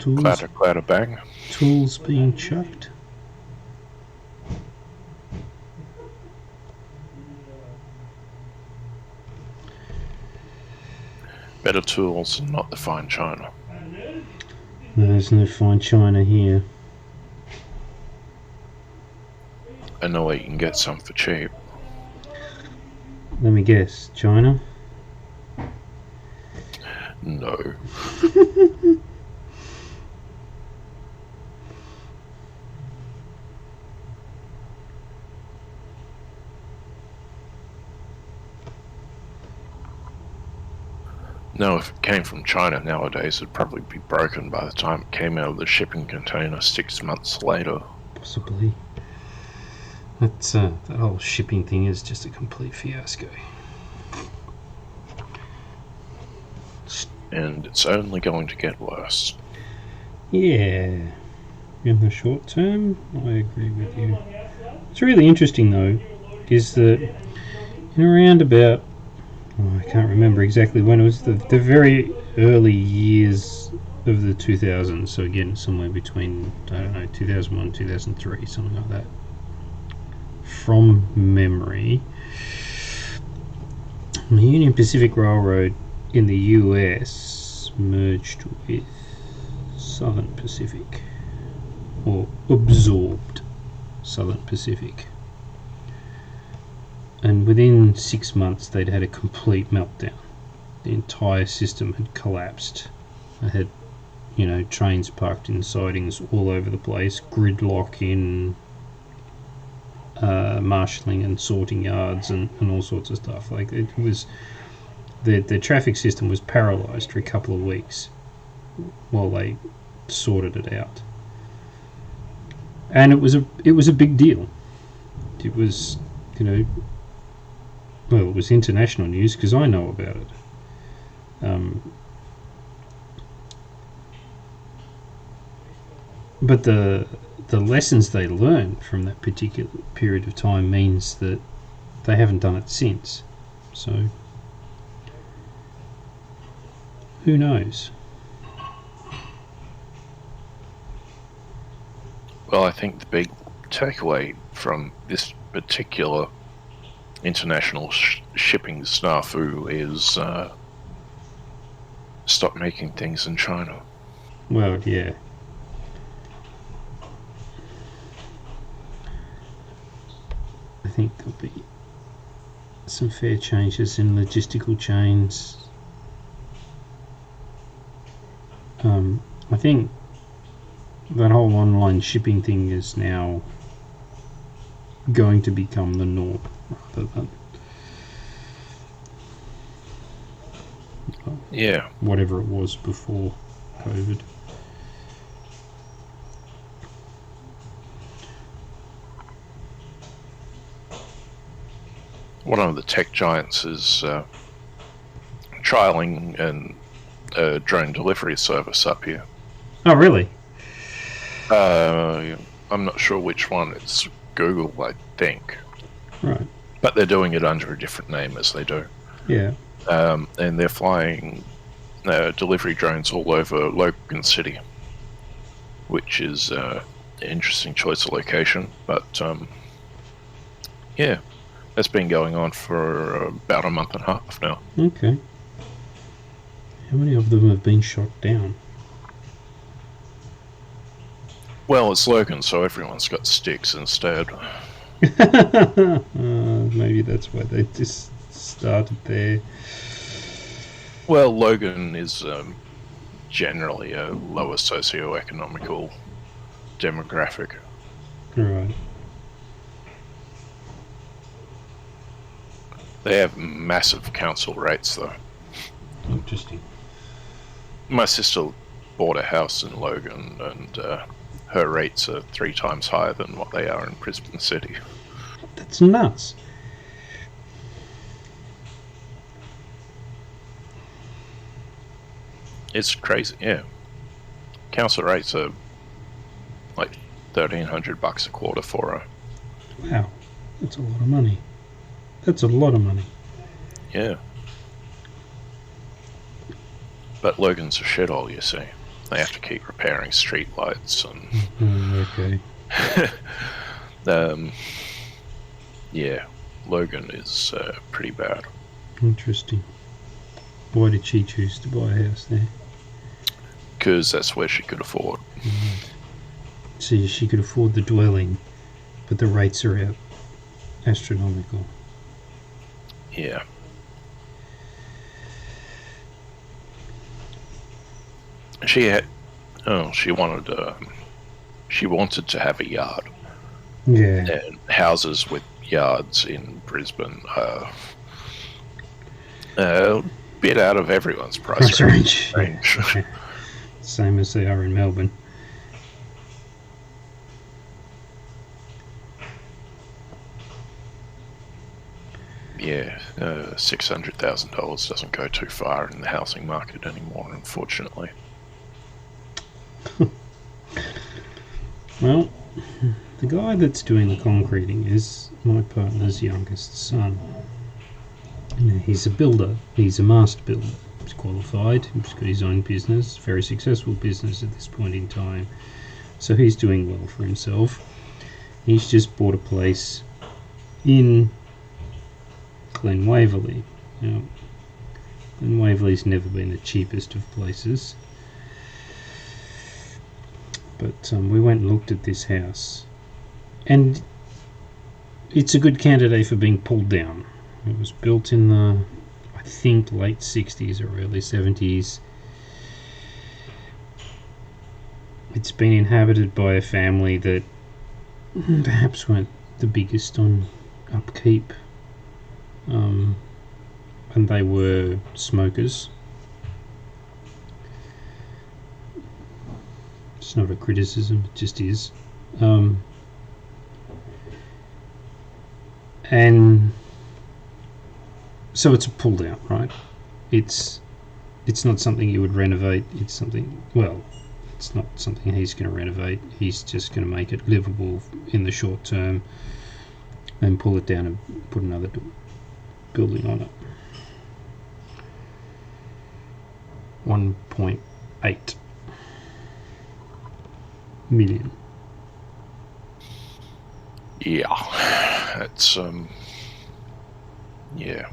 Tools. Clatter, clatter, bang. Tools being chucked. Better tools, not the fine china. No, there's no fine china here. I know where you can get some for cheap. Let me guess, China? No. No, if it came from China nowadays, it'd probably be broken by the time it came out of the shipping container 6 months later. Possibly. That whole shipping thing is just a complete fiasco. and it's only going to get worse. Yeah, in the short term, I agree with you. What's really interesting though is that in around about, I can't remember exactly when, it was the very early years of the 2000s, so again somewhere between, I don't know, 2001, 2003, something like that. From memory, the Union Pacific Railroad in the US merged with Southern Pacific, or absorbed Southern Pacific. And within 6 months they'd had a complete meltdown. The entire system had collapsed. They had, trains parked in sidings all over the place, gridlock in marshalling and sorting yards and all sorts of stuff. Like, it was, the traffic system was paralysed for a couple of weeks while they sorted it out. And it was a big deal. It was, well, it was international news because I know about it. But the lessons they learned from that particular period of time means that they haven't done it since. So who knows? Well, I think the big takeaway from this particular international shipping snafu is stop making things in China. Well, yeah. I think there'll be some fair changes in logistical chains. I think that whole online shipping thing is now going to become the norm rather than whatever it was before COVID. One of the tech giants is trialing a drone delivery service up here. Oh, really? I'm not sure which one. It's Google, I think. Right. But they're doing it under a different name, as they do. Yeah. And they're flying delivery drones all over Logan City, which is an interesting choice of location. But yeah, that's been going on for about a month and a half now. Okay. How many of them have been shot down? Well, it's Logan, so everyone's got sticks instead. Maybe that's why they just started there. Well, Logan is generally a lower socio-economical demographic. Right. They have massive council rates, though. Interesting. My sister bought a house in Logan, and her rates are 3 times higher than what they are in Brisbane City. That's nuts. It's crazy, yeah. Council rates are like $1,300 a quarter for her. Wow, that's a lot of money. That's a lot of money. Yeah. But Logan's a shithole, you see. They have to keep repairing street lights and... Okay. Yeah, Logan is pretty bad. Interesting. Why did she choose to buy a house there? Because that's where she could afford. See, she could afford the dwelling, but the rates are astronomical. Yeah. She wanted to have a yard. Yeah. And houses with yards in Brisbane are a bit out of everyone's price range. Yeah. Same as they are in Melbourne. Yeah. $600,000 doesn't go too far in the housing market anymore, unfortunately. Well, the guy that's doing the concreting is my partner's youngest son. He's a builder. He's a master builder. He's qualified. He's got his own business, very successful business at this point in time. So he's doing well for himself. He's just bought a place in Glen Waverley. Now, Glen Waverley's never been the cheapest of places. But we went and looked at this house. And it's a good candidate for being pulled down. It was built in the, I think, late 60s or early 70s. It's been inhabited by a family that perhaps weren't the biggest on upkeep. And they were smokers. It's not a criticism, it just is. And so it's a pull down, right? It's not something you would renovate. It's something, well, it's not something he's going to renovate. He's just going to make it livable in the short term, then pull it down and put another building on it. 1.8 million. Yeah, it's yeah.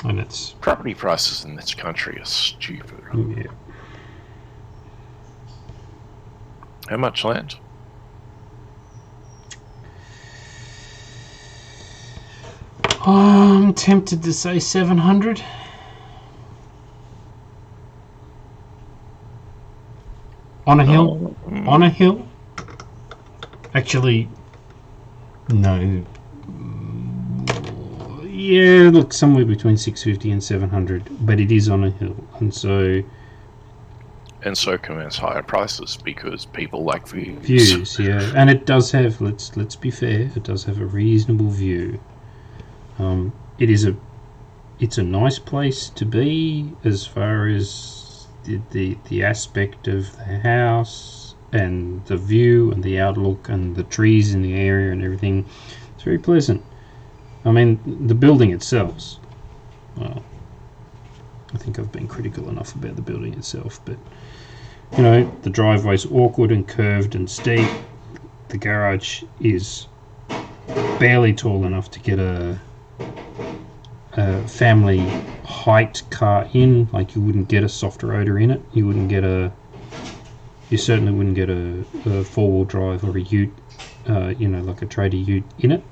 And it's property prices in this country are stupid. Yeah. How much land? I'm tempted to say 700. On a hill? On a hill? Actually, no. Yeah, look, somewhere between 650 and 700, but it is on a hill, and so commands higher prices because people like views. Views, yeah, and it does have. Let's be fair. It does have a reasonable view. It's a nice place to be as far as the aspect of the house and the view and the outlook and the trees in the area and everything. It's very pleasant. I mean, the building itself, well, I think I've been critical enough about the building itself, but, you know, the driveway's awkward and curved and steep. The garage is barely tall enough to get a family height car in. Like, you wouldn't get a soft roader in it. You certainly wouldn't get a four-wheel drive or a ute, like a trader ute in it.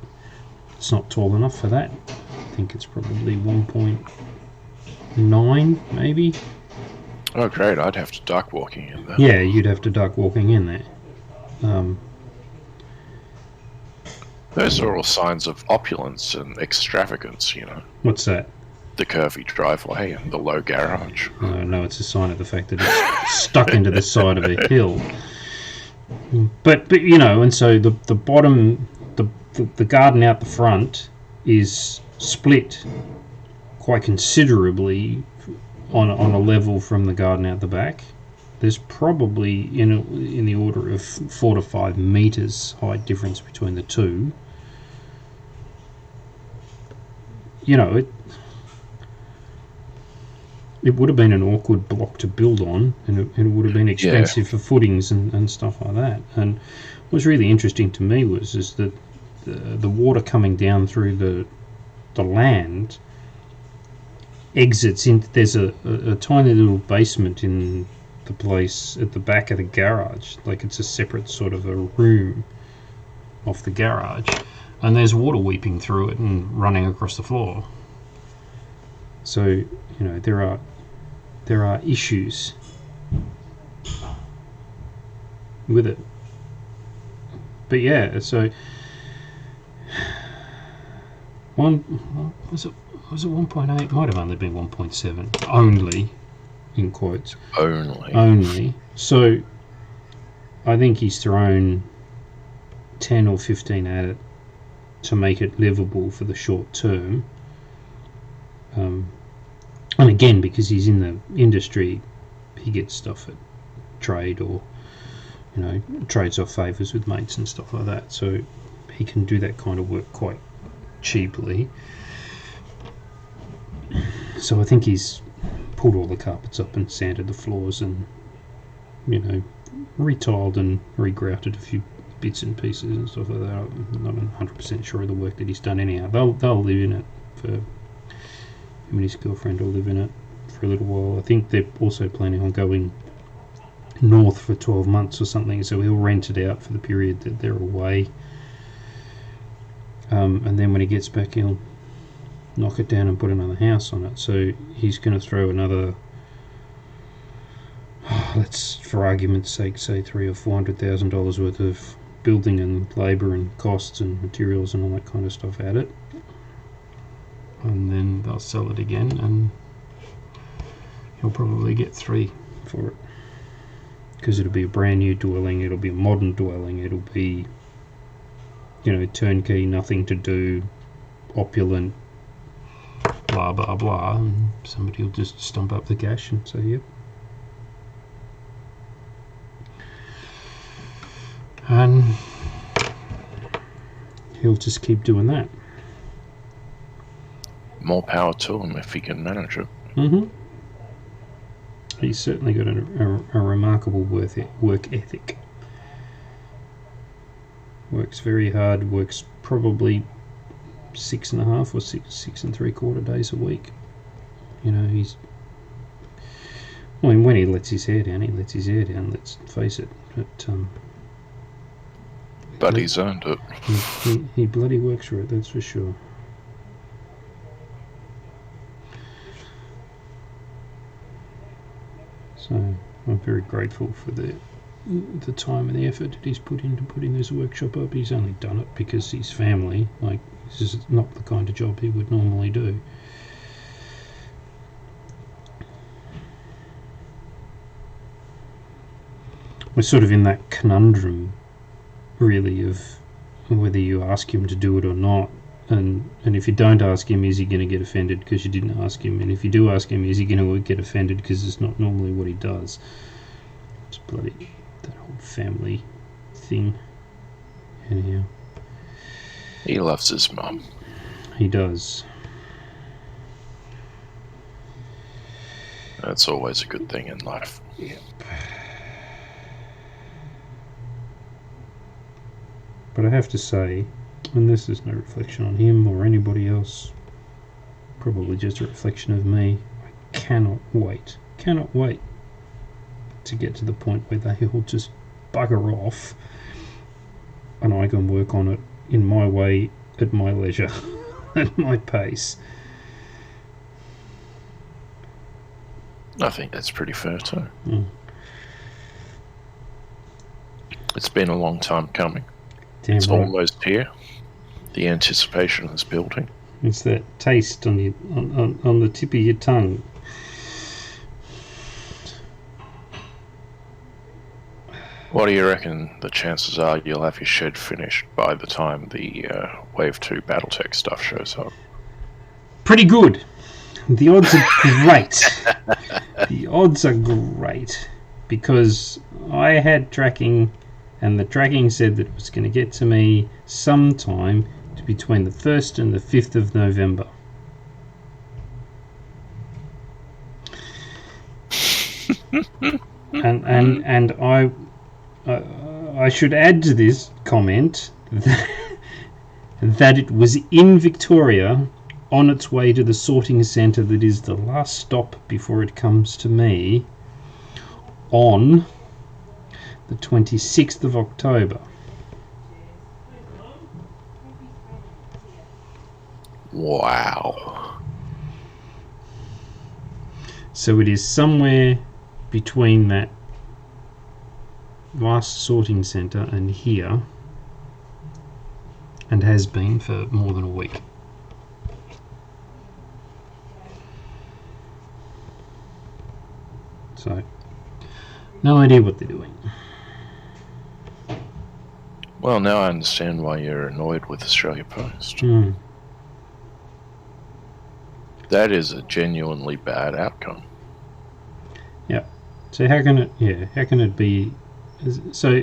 It's not tall enough for that. I think it's probably 1.9 maybe. Oh great, I'd have to duck walking in there. Yeah, you'd have to duck walking in there. Those are all signs of opulence and extravagance, you know. What's that? The curvy driveway and the low garage. No, it's a sign of the fact that it's stuck into the side of a hill. But you know, and so the bottom, the garden out the front is split quite considerably on a level from the garden out the back. There's probably in the order of 4 to 5 meters height difference between the two. You know, it would have been an awkward block to build on, and it would have been expensive for footings and stuff like that. And what was really interesting to me was that the water coming down through the land exits in. There's a tiny little basement in the place at the back of the garage, like it's a separate sort of a room off the garage, and there's water weeping through it and running across the floor. So, you know, there are issues with it. But yeah, so was it 1.8? Might have only been 1.7 only, in quotes. Only. So I think he's thrown 10 or 15 at it to make it livable for the short term. And again, because he's in the industry, he gets stuff at trade, or trades off favours with mates and stuff like that, so he can do that kind of work quite cheaply. So I think he's pulled all the carpets up and sanded the floors and retiled and regrouted a few bits and pieces and stuff like that. I'm not 100% sure of the work that he's done anyhow. They'll live in it for him and his girlfriend will live in it for a little while. I think they're also planning on going north for 12 months or something, so he'll rent it out for the period that they're away, and then when he gets back he'll knock it down and put another house on it. So he's going to throw another, let's for argument's sake say $300,000 or $400,000 worth of building and labour and costs and materials and all that kind of stuff at it, and then they'll sell it again and he'll probably get 3 for it, because it'll be a brand new dwelling, it'll be a modern dwelling, it'll be turnkey, nothing to do, opulent, blah blah blah, and somebody will just stump up the cash and say yep. And he'll just keep doing that. More power to him if he can manage it. He's certainly got a remarkable work ethic. Works very hard, works probably 6.5 or 6 3/4 days a week. He's, when he lets his hair down, let's face it. But he's earned it. He bloody works for it, that's for sure. So I'm very grateful for the time and the effort that he's put into putting this workshop up. He's only done it because he's family. Like, this is not the kind of job he would normally do. We're sort of in that conundrum, really, of whether you ask him to do it or not. And if you don't ask him, is he going to get offended because you didn't ask him? And if you do ask him, is he going to get offended because it's not normally what he does? It's bloody that whole family thing. Anyhow, he loves his mum. He does. That's always a good thing in life. Yep. But I have to say, and this is no reflection on him or anybody else, probably just a reflection of me, I cannot wait to get to the point where they will just bugger off and I can work on it in my way, at my leisure, at my pace. I think that's pretty fair too. It's been a long time coming. Damn it's right. Almost here. The anticipation is building. It's that taste on the tip of your tongue. What do you reckon the chances are you'll have your shed finished by the time the Wave 2 Battletech stuff shows up? Pretty good. The odds are great. The odds are great. Because I had tracking, and the tracking said that it was going to get to me sometime between the 1st and the 5th of November. and I should add to this comment that it was in Victoria on its way to the sorting centre that is the last stop before it comes to me on the 26th of October. Wow. So it is somewhere between that last sorting centre and here, and has been for more than a week. So, no idea what they're doing. Well, now I understand why you're annoyed with Australia Post. Hmm. That is a genuinely bad outcome. Yeah. So how can it? Yeah. How can it be? So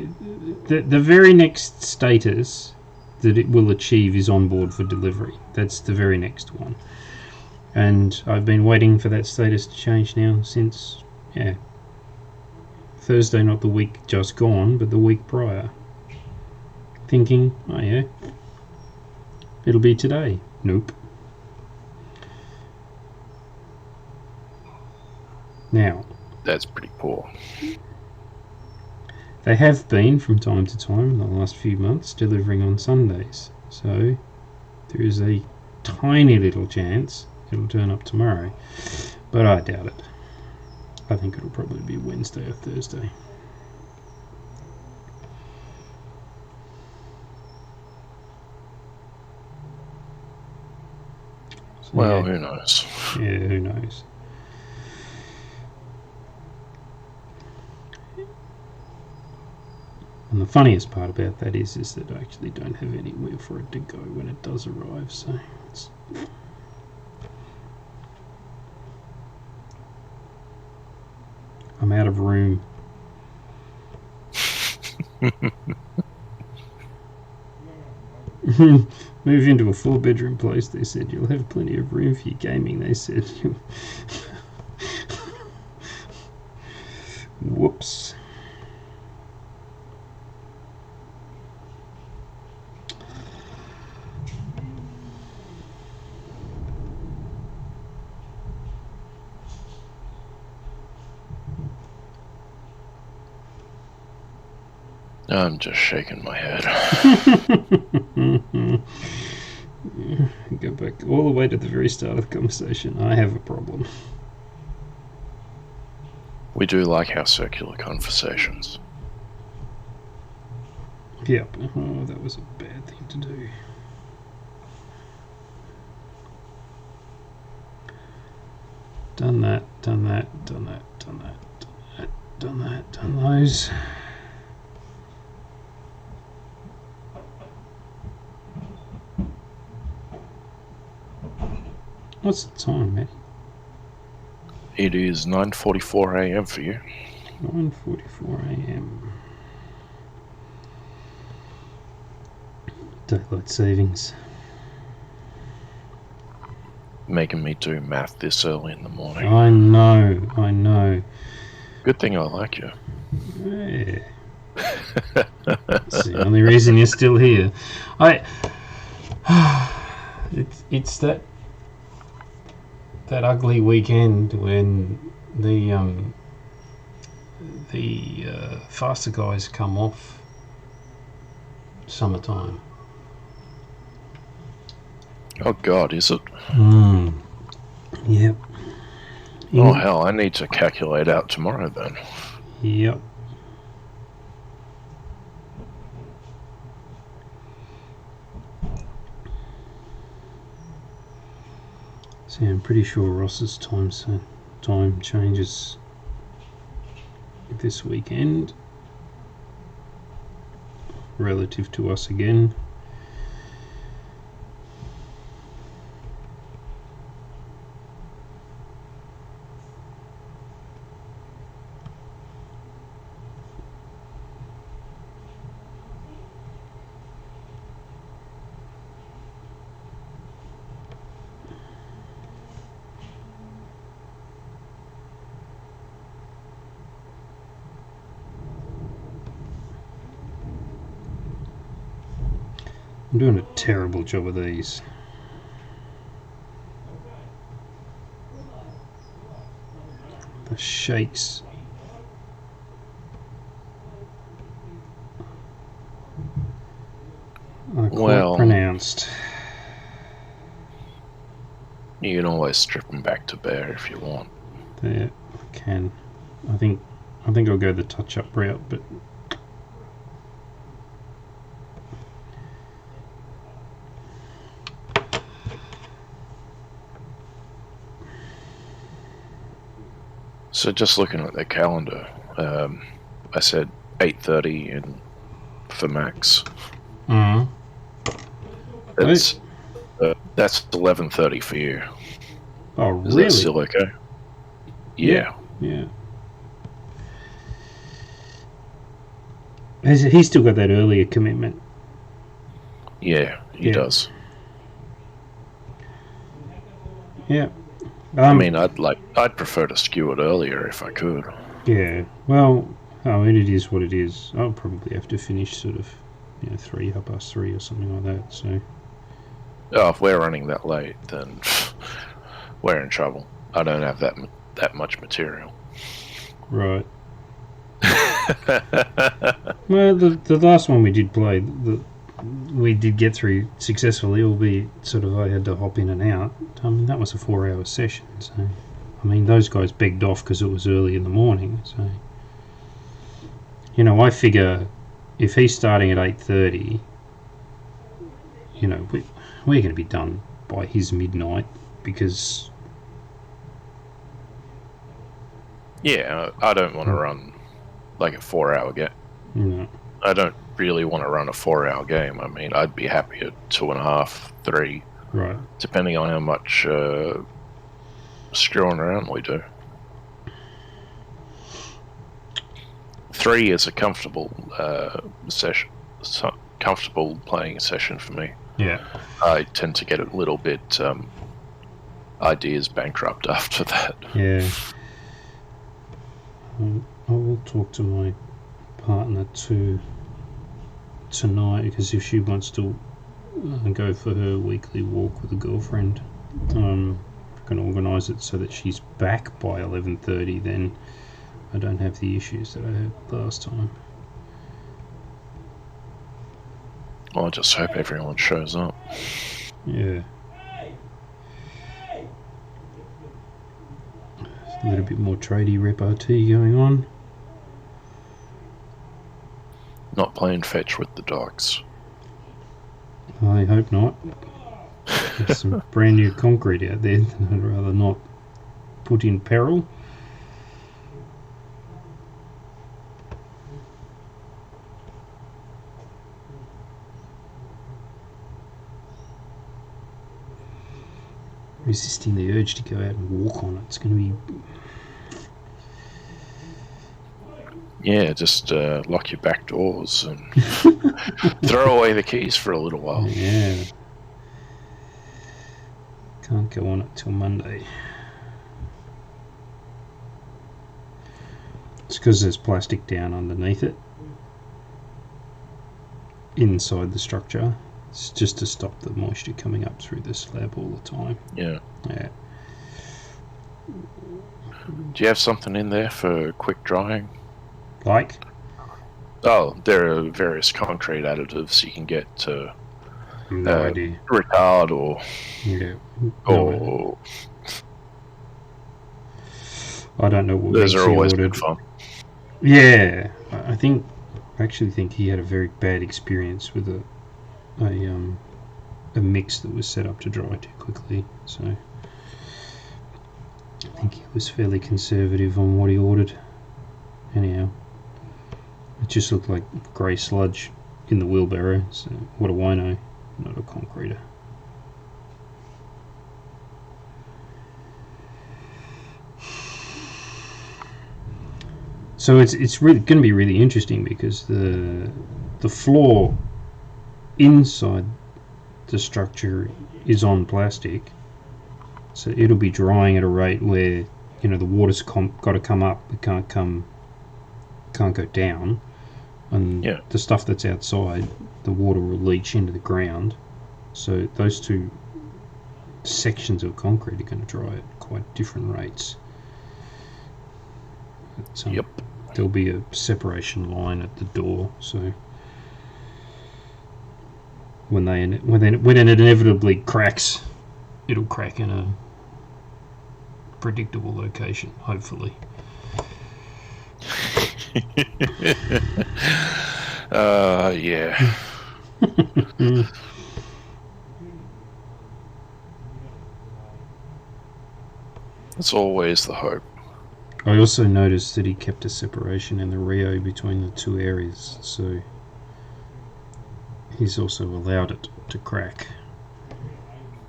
the very next status that it will achieve is on board for delivery. That's the very next one. And I've been waiting for that status to change now since, yeah, Thursday, not the week just gone, but the week prior. Thinking, oh yeah, it'll be today. Nope. Now, That's pretty poor. they have been, from time to time in the last few months, delivering on Sundays. So there is a tiny little chance it'll turn up tomorrow. But I doubt it. I think it'll probably be Wednesday or Thursday. So, Well, yeah. who knows? Yeah, who knows? And the funniest part about that is that I actually don't have anywhere for it to go when it does arrive. So it's I'm out of room. Move into a 4-bedroom place, they said. You'll have plenty of room for your gaming, they said. Whoops. I'm just shaking my head. Go back all the way to the very start of the conversation. I have a problem. We do like our circular conversations. Yep. Oh, that was a bad thing to do. Done that, done that, done that, done that, done that, done that, done those. What's the time, Matty? It is 9:44 a.m. for you. 9:44 a.m. Daylight savings. Making me do math this early in the morning. I know. Good thing I like you. Yeah. It's the only reason you're still here. It's that ugly weekend when the faster guys come off summertime. Oh God, is it? Yep. Oh hell, I need to calculate out tomorrow then. Yep. See, I'm pretty sure Ross's time changes this weekend relative to us again. I'm doing a terrible job of these. The shakes. Are quite pronounced. You can always strip them back to bare if you want. There, I can. I think I'll go the touch-up route, but So just looking at the calendar, I said 8:30 in for max. Mm. That's 11:30 for you. Oh, really? Is that still okay? Yeah. Yeah. He's still got that earlier commitment. Yeah, he does. Yeah. I mean, I'd prefer to skew it earlier if I could. Yeah. Well, I mean, it is what it is. I'll probably have to finish sort of, 3:30 or something like that. So. Oh, if we're running that late, then we're in trouble. I don't have that much material. Right. Well, the last one we did play, we did get through successfully, albeit sort of I had to hop in and out. I mean, that was a 4-hour session, so I mean, those guys begged off because it was early in the morning. So, I figure if he's starting at 8:30, we're going to be done by his midnight because. Yeah, I don't want to run like a 4-hour game. No. I don't really want to run a 4-hour game. I mean, I'd be happy at 2.5, 3, right, depending on how much screwing around we do. 3 is a comfortable session, comfortable playing session for me. Yeah, I tend to get a little bit ideas bankrupt after that. Yeah. I will talk to my partner tonight because if she wants to go for her weekly walk with a girlfriend, I can organise it so that she's back by 11:30. Then I don't have the issues that I had last time. Well, I just hope everyone shows up. Yeah. A little bit more tradie repartee going on. Not playing fetch with the dogs. I hope not. There's some brand new concrete out there that I'd rather not put in peril. Resisting the urge to go out and walk on it. It's going to be... Yeah, just lock your back doors and throw away the keys for a little while. Yeah. Can't go on it till Monday. It's because there's plastic down underneath it. Inside the structure. It's just to stop the moisture coming up through the slab all the time. Yeah. Yeah. Do you have something in there for quick drying? Like? Oh, there are various concrete additives you can get to No idea. retard or... Yeah. or... I don't know what Those are always ordered. good fun. Yeah. I actually think he had a very bad experience with a mix that was set up to dry too quickly. So I think he was fairly conservative on what he ordered. Anyhow, it just looked like grey sludge in the wheelbarrow. So what do I know? Not a concreter. So it's really going to be really interesting because the floor inside the structure is on plastic, so it'll be drying at a rate where the water's got to come up, it can't go down, and the stuff that's outside, the water will leach into the ground. So those two sections of concrete are going to dry at quite different rates. Yep. There'll be a separation line at the door, so when it inevitably cracks, it'll crack in a predictable location, hopefully. Yeah. It's always the hope. I also noticed that he kept a separation in the Rio between the two areas, so he's also allowed it to crack.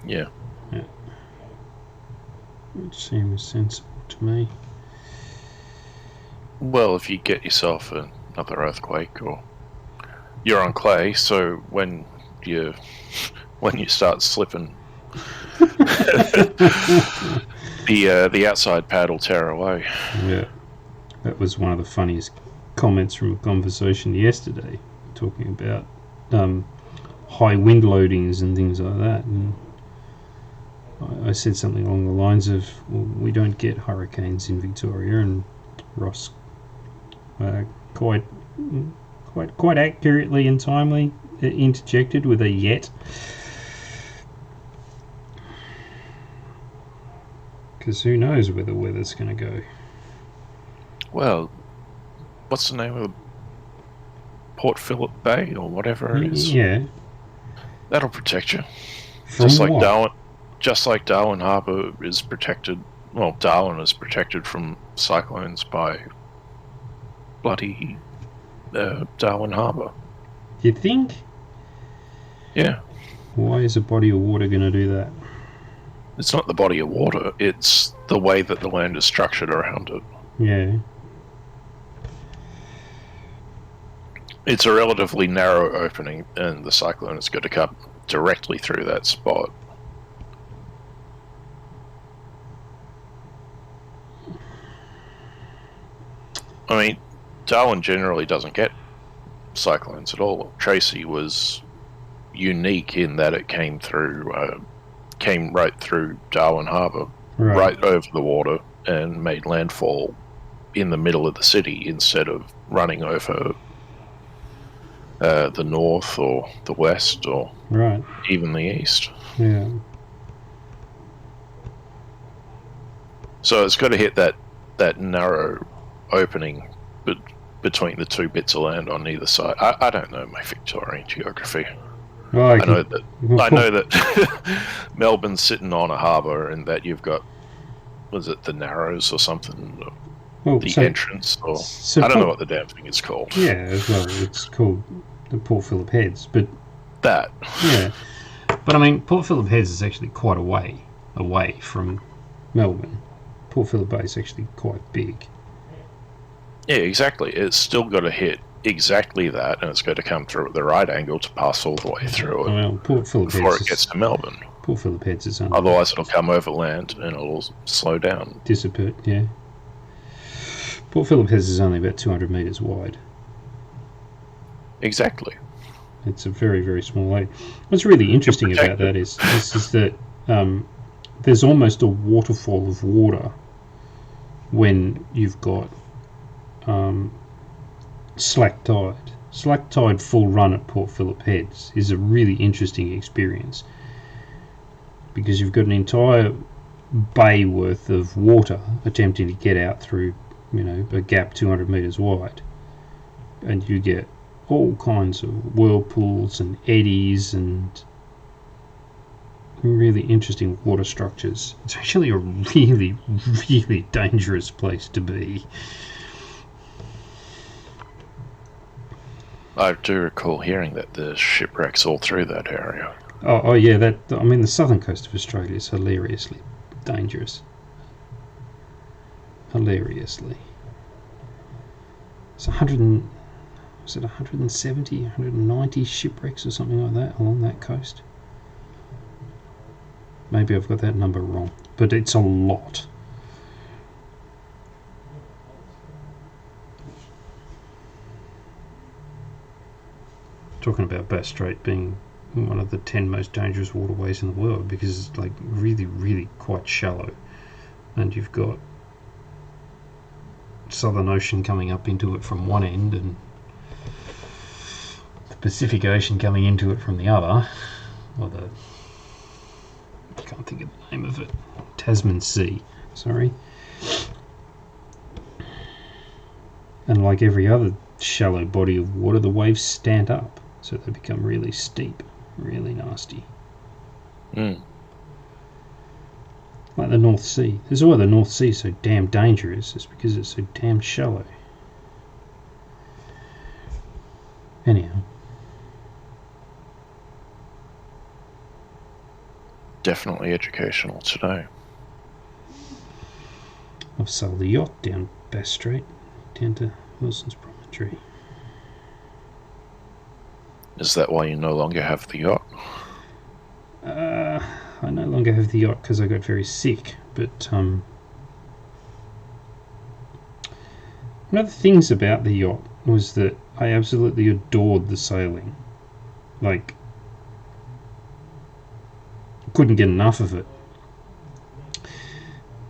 Yeah. Yeah. Which seems sensible to me. Well, if you get yourself another earthquake, or you're on clay, so when you start slipping, the outside pad will tear away. Yeah, that was one of the funniest comments from a conversation yesterday, talking about high wind loadings and things like that. And I said something along the lines of, well, we don't get hurricanes in Victoria, and Ross quite accurately and timely interjected with a yet. Because who knows where the weather's going to go. Well, what's the name of Port Phillip Bay or whatever it is? Yeah. That'll protect you. From what? Just like Darwin Harbour is protected. Well, Darwin is protected from cyclones by bloody Darwin Harbour. You think? Yeah. Why is a body of water going to do that? It's not the body of water, it's the way that the land is structured around it. Yeah. It's a relatively narrow opening, and the cyclone is going to come directly through that spot. I mean, Darwin generally doesn't get cyclones at all. Tracy was unique in that it came right through Darwin Harbour, right over the water, and made landfall in the middle of the city instead of running over the north or the west or even the east. Yeah. So it's got to hit that narrow opening between the two bits of land on either side. I don't know my Victorian geography. I know that Melbourne's sitting on a harbour, and that you've got, was it the Narrows or something? Entrance, or I don't know what the damn thing is called. Yeah, well, it's called the Port Phillip Heads, but that. Yeah, but I mean, Port Phillip Heads is actually quite a way away from Melbourne. Port Phillip Bay is actually quite big. Yeah, exactly. It's still got to hit exactly that, and it's going to come through at the right angle to pass all the way through it. Well, Port Phillip before Heads it gets to Melbourne. Port Phillip Heads is only otherwise it'll come over land and it'll slow down. Dissipate, yeah. Port Phillip Heads is only about 200 metres wide. Exactly. It's a very, very small lake. What's really interesting about that is that there's almost a waterfall of water when you've got slack tide. Slack tide full run at Port Phillip Heads is a really interesting experience because you've got an entire bay worth of water attempting to get out through, a gap 200 metres wide, and you get all kinds of whirlpools and eddies and really interesting water structures. It's actually a really, really dangerous place to be. I do recall hearing that there's shipwrecks all through that area. Oh yeah, the southern coast of Australia is hilariously dangerous. Hilariously. It's 170, 190 shipwrecks or something like that along that coast. Maybe I've got that number wrong, but it's a lot. Talking about Bass Strait being one of the 10 most dangerous waterways in the world because it's like really, really quite shallow, and you've got Southern Ocean coming up into it from one end and the Pacific Ocean coming into it from the other, or I can't think of the name of it, Tasman Sea, sorry. And like every other shallow body of water, the waves stand up, so they become really steep, really nasty. Like the North Sea. This is why the North Sea is so damn dangerous, is because it's so damn shallow. Anyhow. definitely educational today. I've sailed the yacht down Bass Strait, down to Wilson's Promontory. Is that why you no longer have the yacht? I no longer have the yacht because I got very sick, but one of the things about the yacht was that I absolutely adored the sailing. Like, couldn't get enough of it.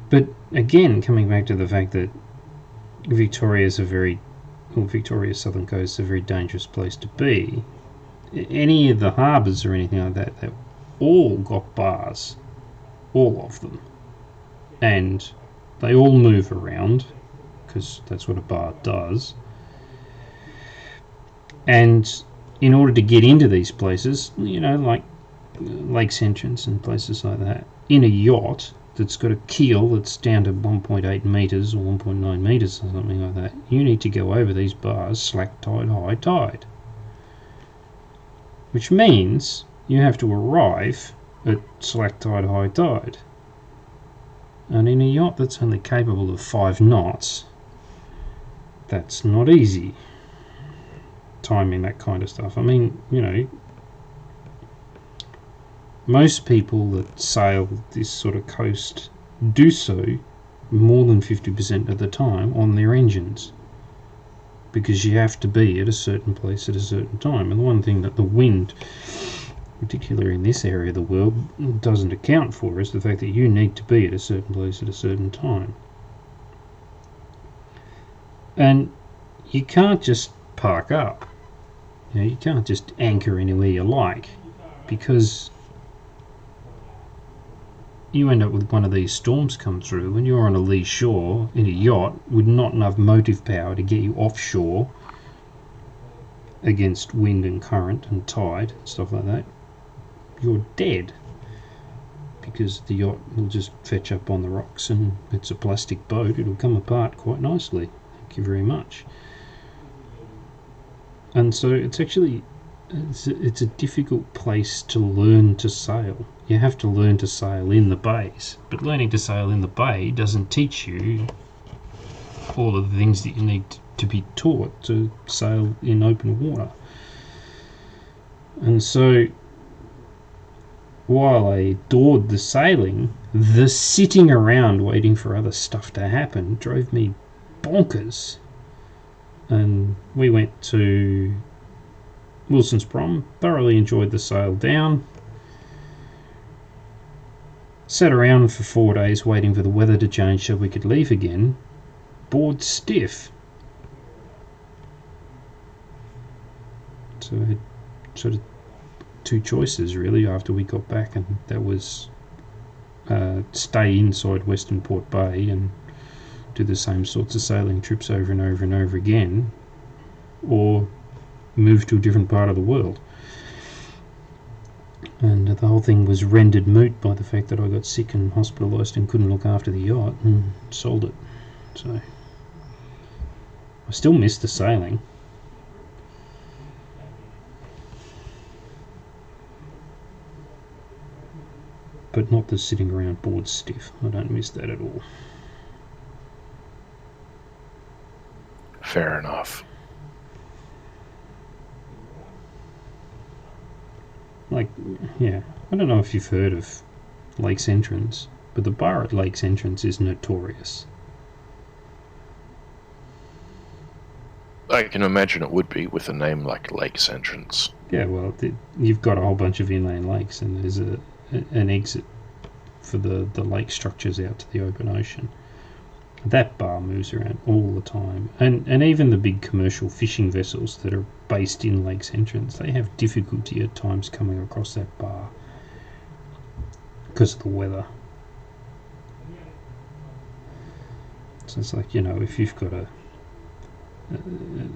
But again, coming back to the fact that Victoria's Southern Coast is a very dangerous place to be. Any of the harbours or anything like that, they all got bars, all of them, and they all move around because that's what a bar does. And in order to get into these places, like Lakes Entrance and places like that, in a yacht that's got a keel that's down to 1.8 metres or 1.9 metres or something like that, you need to go over these bars slack tide, high tide. Which means you have to arrive at slack tide, high tide. And in a yacht that's only capable of 5 knots, that's not easy. Timing that kind of stuff. I mean, most people that sail this sort of coast do so more than 50% of the time on their engines, because you have to be at a certain place at a certain time. And the one thing that the wind, particularly in this area of the world, doesn't account for is the fact that you need to be at a certain place at a certain time. And you can't just park up. You can't just anchor anywhere you like, because you end up with one of these storms come through and you're on a lee shore in a yacht with not enough motive power to get you offshore against wind and current and tide and stuff like that. You're dead, because the yacht will just fetch up on the rocks, and it's a plastic boat, it'll come apart quite nicely. Thank you very much. And so it's a difficult place to learn to sail. You have to learn to sail in the bays, but learning to sail in the bay doesn't teach you all of the things that you need to be taught to sail in open water. And so, while I adored the sailing, the sitting around waiting for other stuff to happen drove me bonkers. And we went to Wilson's Prom, thoroughly enjoyed the sail down, sat around for 4 days waiting for the weather to change so we could leave again, bored stiff. So I had sort of 2 choices really after we got back, and that was stay inside Western Port Bay and do the same sorts of sailing trips over and over and over again, or move to a different part of the world. And the whole thing was rendered moot by the fact that I got sick and hospitalised and couldn't look after the yacht, and sold it. So I still miss the sailing. But not the sitting around bored stiff. I don't miss that at all. Fair enough. Like, yeah, I don't know if you've heard of Lakes Entrance, but the bar at Lakes Entrance is notorious. I can imagine it would be with a name like Lakes Entrance. Yeah, well, you've got a whole bunch of inland lakes, and there's an exit for the lake structures out to the open ocean. That bar moves around all the time, and even the big commercial fishing vessels that are based in Lakes Entrance, they have difficulty at times coming across that bar because of the weather. So it's like, if you've got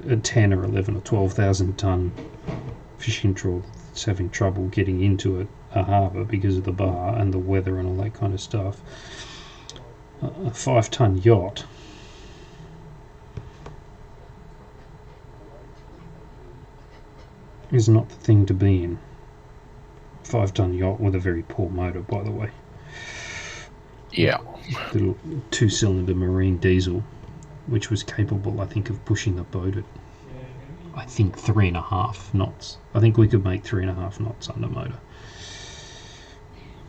a 10 or 11 or 12,000 ton fishing trawl that's having trouble getting into a harbour because of the bar and the weather and all that kind of stuff, a 5-ton yacht is not the thing to be in. 5-ton yacht with a very poor motor, by the way. Yeah. Little 2-cylinder marine diesel, which was capable, I think, of pushing the boat at, I think, 3.5 knots. I think we could make 3.5 knots under motor.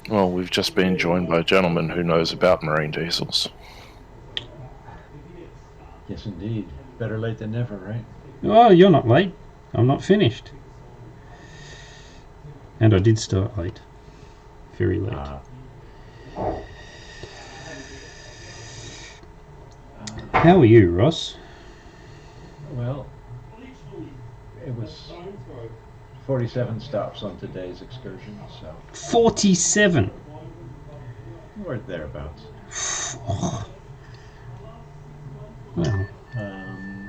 Well, we've just been joined by a gentleman who knows about marine diesels. Yes, indeed. Better late than never, right? Oh, you're not late. I'm not finished. And I did start late. Very late. How are you, Ross? Well, it was 47 stops on today's excursion, so 47! we're thereabouts. Well,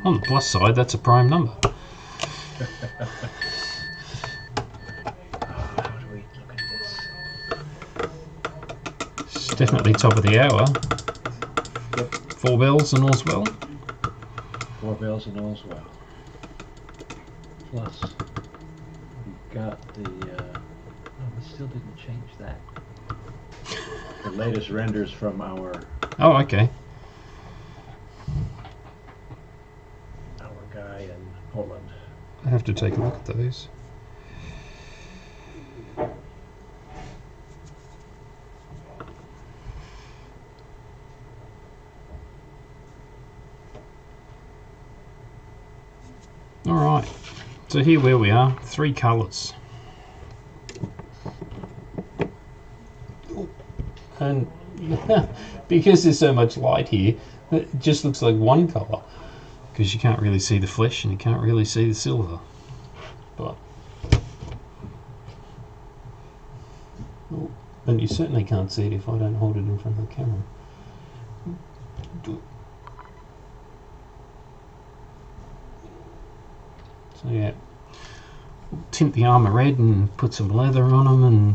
on the plus side, that's a prime number. How do we look at this? It's definitely top of the hour. Yep. 4 bells and all's well. 4 bells and all's well. Plus, we got the. We still didn't change that. The latest renders from our Oh, okay. guy in Poland. I have to take a look at those. Alright, so here where we are, 3 colours. And because there's so much light here, it just looks like one colour. Because you can't really see the flesh and you can't really see the silver. But and you certainly can't see it if I don't hold it in front of the camera. So yeah, we'll tint the armour red and put some leather on them and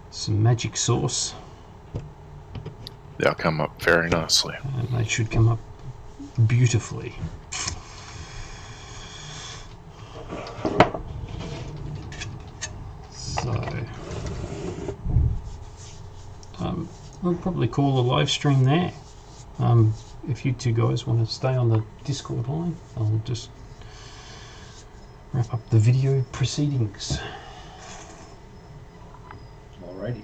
some magic sauce. They'll come up very nicely. And they should come up beautifully. So we'll probably call the live stream there. If you two guys want to stay on the Discord line, I'll just wrap up the video proceedings. Alrighty.